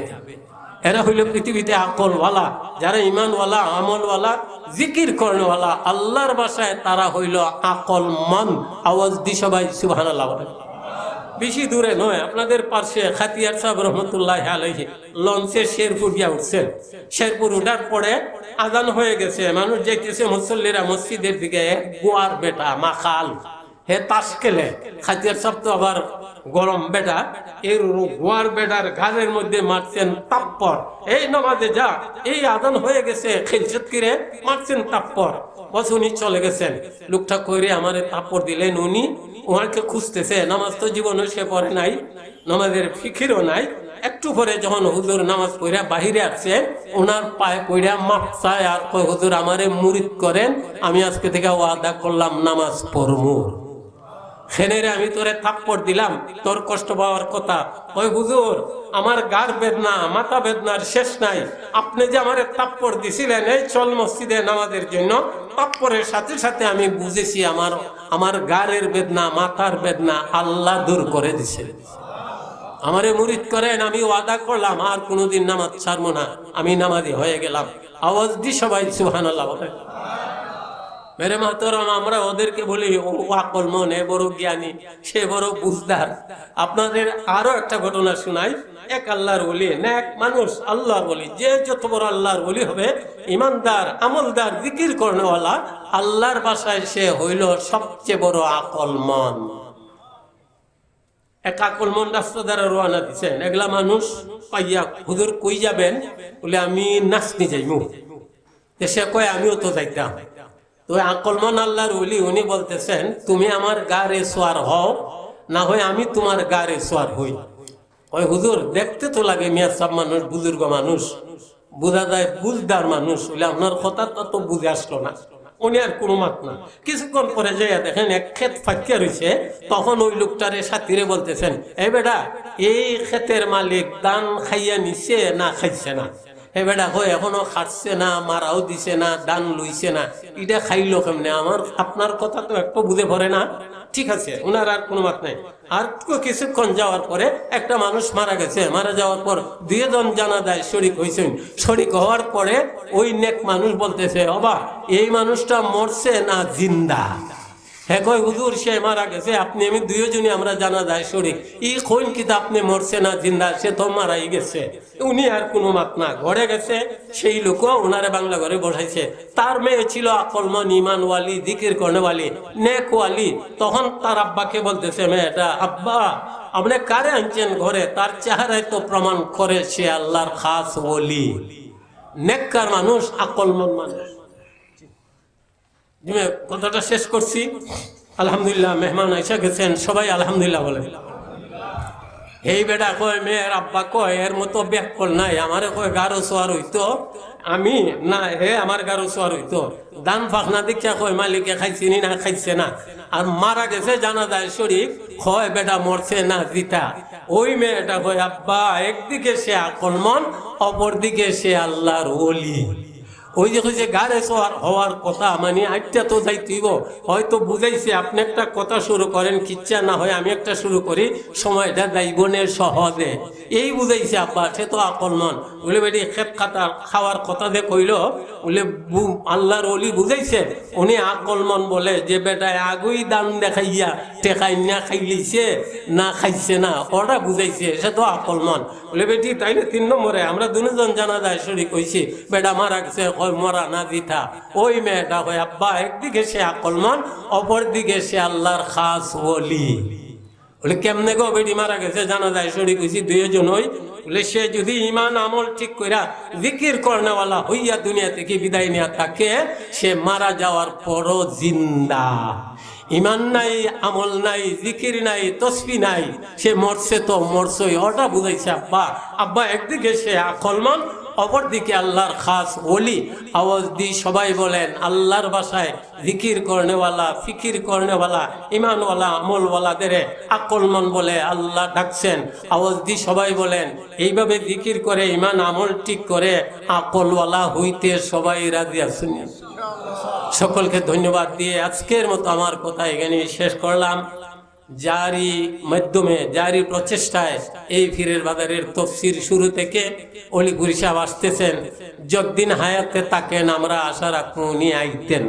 এরা হইল পৃথিবীতে আকলওয়ালা, যারা ইমানওয়ালা, আমলওয়ালা, জিকির করেনওয়ালা, আল্লাহর ভাষায় তারা হইল আকলমান। আওয়াজ দি সবাই সুবহানাল্লাহ বলেন। বেশি দূরে নয়, আপনাদের পাশে খাতিয়ার সাহেব রহমতুল্লাহ আলাইহি লঞ্চে শেরপুর গিয়া উঠছেন। শেরপুর উঠার পরে আজান হয়ে গেছে, মানুষ যাইতেছে মুসল্লিরা মসজিদের দিকে। গোয়ার বেটা মাখাল হে তাস খেলে, খাতিয়ার সাহেব তো আবার গরম বেটা, এই গোয়ার বেটার ঘাড়ের মধ্যে মারছেন তাপ্পর, এই নামাজে যা, এই আজান হয়ে গেছে, খেলছত কিরে, মারছেন তাপ্পর। বস উনি চলে গেছেন। লোকটা কইরে আমারে তাপ্পর দিলেন, উনি ওনাকে খুঁজতেছে। নামাজ তো জীবনে সে পড়ে নাই, নামাজের ফিকিরও নাই। একটু পরে যখন হুজুর নামাজ পড়া বাহিরে আসছে, ওনার পায়ে পড়া মাপ চায় আর কয় হুজুর আমারে মুরিদ করেন, আমি আজকে থেকে ওয়াদা করলাম নামাজ পড়বো। খেনেরে আমি তোরে থাপ্পড় দিলাম, তোর কষ্ট পাওয়ার কথা। ওই হুজুর আমার গার বেদনা, মাথা বেদনার শেষ নাই, আপনি যে আমারে থাপ্পড় দিছিলেন এই চল মসজিদে নামাজের জন্য, থাপ্পড়ের সাথে সাথে আমি বুঝেছি আমার গারের বেদনা, মাথার বেদনা আল্লাহ দূর করে দিছে। আমারে মুরিদ করেন, আমি ওয়াদা করলাম আর কোনোদিন নামাজ ছাড়বো না, আমি নামাজি হয়ে গেলাম। আওয়াজ দি সবাই সুবহানাল্লাহ বলেন। মেরে মাতরম, আমরা ওদেরকে বলি ও আকল মনে বড় জ্ঞানী, সে বড় বুঝদার। আপনাদের আরো একটা ঘটনা শোনাই। এক আল্লাহর ওলি, নেক মানুষ, আল্লাহর ওলি, যে যত বড় আল্লাহর ওলি হবে, ইমানদার, আমলদার, জিকির করেনওয়ালা, আল্লাহর ভাষায় সে হইল সবচেয়ে বড় আকলমন। এক আকলমন রাস্তা দ্বারা রওনা দিচ্ছেন। এগুলা মানুষ পাইয়া হুজুর কই যাবেন? বলে আমি নাচনি যাইমু। সে কয় আমিও তো যাইতাম। তো আকলমান আল্লাহর ওলি, উনি বলতেছেন তুমি আমার গারে সোয়ার হও, না হয় আমি তোমার গারে সোয়ার হই। ওই হুজুর দেখতে তো লাগে মিয়া সব মানুষ, বুজুর্গ মানুষ, বোঝা যায় বুঝদার মানুষ, বলে আপনার কথা তো বুঝে আসলো না। উনি আর কোনো মাত না। কিছুক্ষণ পরে যাইয়া দেখেন এক ক্ষেত ফাঁকিয়া রয়েছে। তখন ওই লোকটারে সাথীরে বলতেছেন এই বেটা, এই ক্ষেতের মালিক দান খাইয়া নিছে না খাইছে না? হে বেটা কই এখনো খাটছে না, মারাও দিছে না, দান লইছে না, এটা খাইলো কেমনে? আমার আপনার কথা তো একটু বুঝে পড়ে না। ঠিক আছে, ওনার আর কোনো মাত নাই। আর কিছুক্ষণ যাওয়ার পরে একটা মানুষ মারা গেছে, মারা যাওয়ার পর দুইজন জানাজায় শরিক হয়েছেন। শরিক হওয়ার পরে ওই নেক মানুষ বলতেছে, অবা এই মানুষটা মরছে না জিন্দা? হ্যাঁ কয় হুজুর সে মারা গেছে, আপনি আমি দুইজনই আমরা জানাজায় শরিক। ই কোন কিতা আপনি মরছে না জিন্দা? সে তো মারাই গেছে। উনি আর কোনো মাত না, ঘরে গেছে। সেই লোকও ওনারে বাংলা ঘরে বসাইছে। তার মেয়ে ছিল আকলমন, ইমানওয়ালি, জিকির কর্নেওয়ালি, নেকওয়ালি। তখন তার আব্বাকে বলতেছে মেয়েটা, আব্বা আপনি কারে আনছেন ঘরে? তার চেহারায় তো প্রমাণ করে সে আল্লাহর খাস ওলি, নেককার মানুষ, আকলমন মানুষ। কথাটা শেষ করছি। আলহামদুলিল্লাহ, মেহমান আইসা গেছেন, সবাই আলহামদুলিল্লাহ বলে। এই বেটা কয় মেয়ের আব্বা কয় এর মতো ব্যাকল নাই, আমারে কয় গারো সোয়ার হইতো, আমি না হে আমার গারো সোয়ার হইতো। দান ফাঁকনা দীক্ষা কয় মালিকে খাইছিনি না খাইছে না। আর মারা গেছে জানাজায় শরীফ, কয় বেটা মরছে না জিতা। ওই মেয়েটা কয় আব্বা একদিকে সে আকলমন, অপরদিকে সে আল্লাহর ওলি। ওই যে কইছে গাড়ে সোয়ার হওয়ার কথা, মানে আইটা তো যাইতেইব। হয়তো বুঝাইছে আপনি একটা কথা শুরু করেন, কিচ্ছা না হয় আমি একটা শুরু করি, সময়টা যাইবনের সহজে, এই বুঝাইছে আব্বা। সে তো আকলমন। বলে বেটি খেত খাতা খাওয়ার কথা যে কইল, বলে আল্লাহর ওলি বুঝাইছে। উনি আকলমন বলে যে বেটায় আগুই দান দেখাইয়া টেকাই না খাইলিছে না খাইছে না, ওরা বুঝাইছে, সে তো আকলমন। বলে বেটি তাইলে 3 নম্বরে আমরা দুজন জানা যায় শরীক হইছি, বেটা মারা গেছে, কয় মরা না জিতা। ওই মেয়েটা কয় আব্বা একদিকে সে আকলমন, অপর দিকে সে আল্লাহর খাস ওলি। বলে কেমনে গো? বেটি মারা গেছে জানা যায় শরীক হইছি দুইজন। ওই বলে সে যদি ইমান আমল ঠিক কইরা জিকির করনেওয়ালা হইয়া দুনিয়া থেকে বিদায় নেওয়া থাকে, সে মারা যাওয়ার পরও জিন্দা। ইমান নাই, আমল নাই, জিকির নাই, তসবি নাই, সে মরছে তো মরছই, ওটা বুঝাইছে আব্বা। আব্বা একদিকে সে আকলমন, অপরদিকে আল্লাহর খাস ওলি। আওয়াজ দিয়ে সবাই বলেন আল্লাহর ভাষায় জিকির করনেওয়ালা, ফিকির করনেওয়ালা, ইমানওয়ালা, আমলওয়ালাদের আকলমন বলে আল্লাহ ডাকছেন। আওয়াজ দিয়ে সবাই বলেন এইভাবে জিকির করে ইমান আমল ঠিক করে আকলওয়ালা হইতে সবাই রাজি আছেন। সকলকে ধন্যবাদ দিয়ে আজকের মতো আমার কথা এখানে শেষ করলাম। জারি মাধ্যমে, জারি প্রচেষ্টায় এই পীরের বাজারের তফসির শুরু থেকে অলিপুরি সাহেব আসতেছেন। যতদিন হায়াতে তাকেন আমরা আশা রাখবো উনি আইতেন।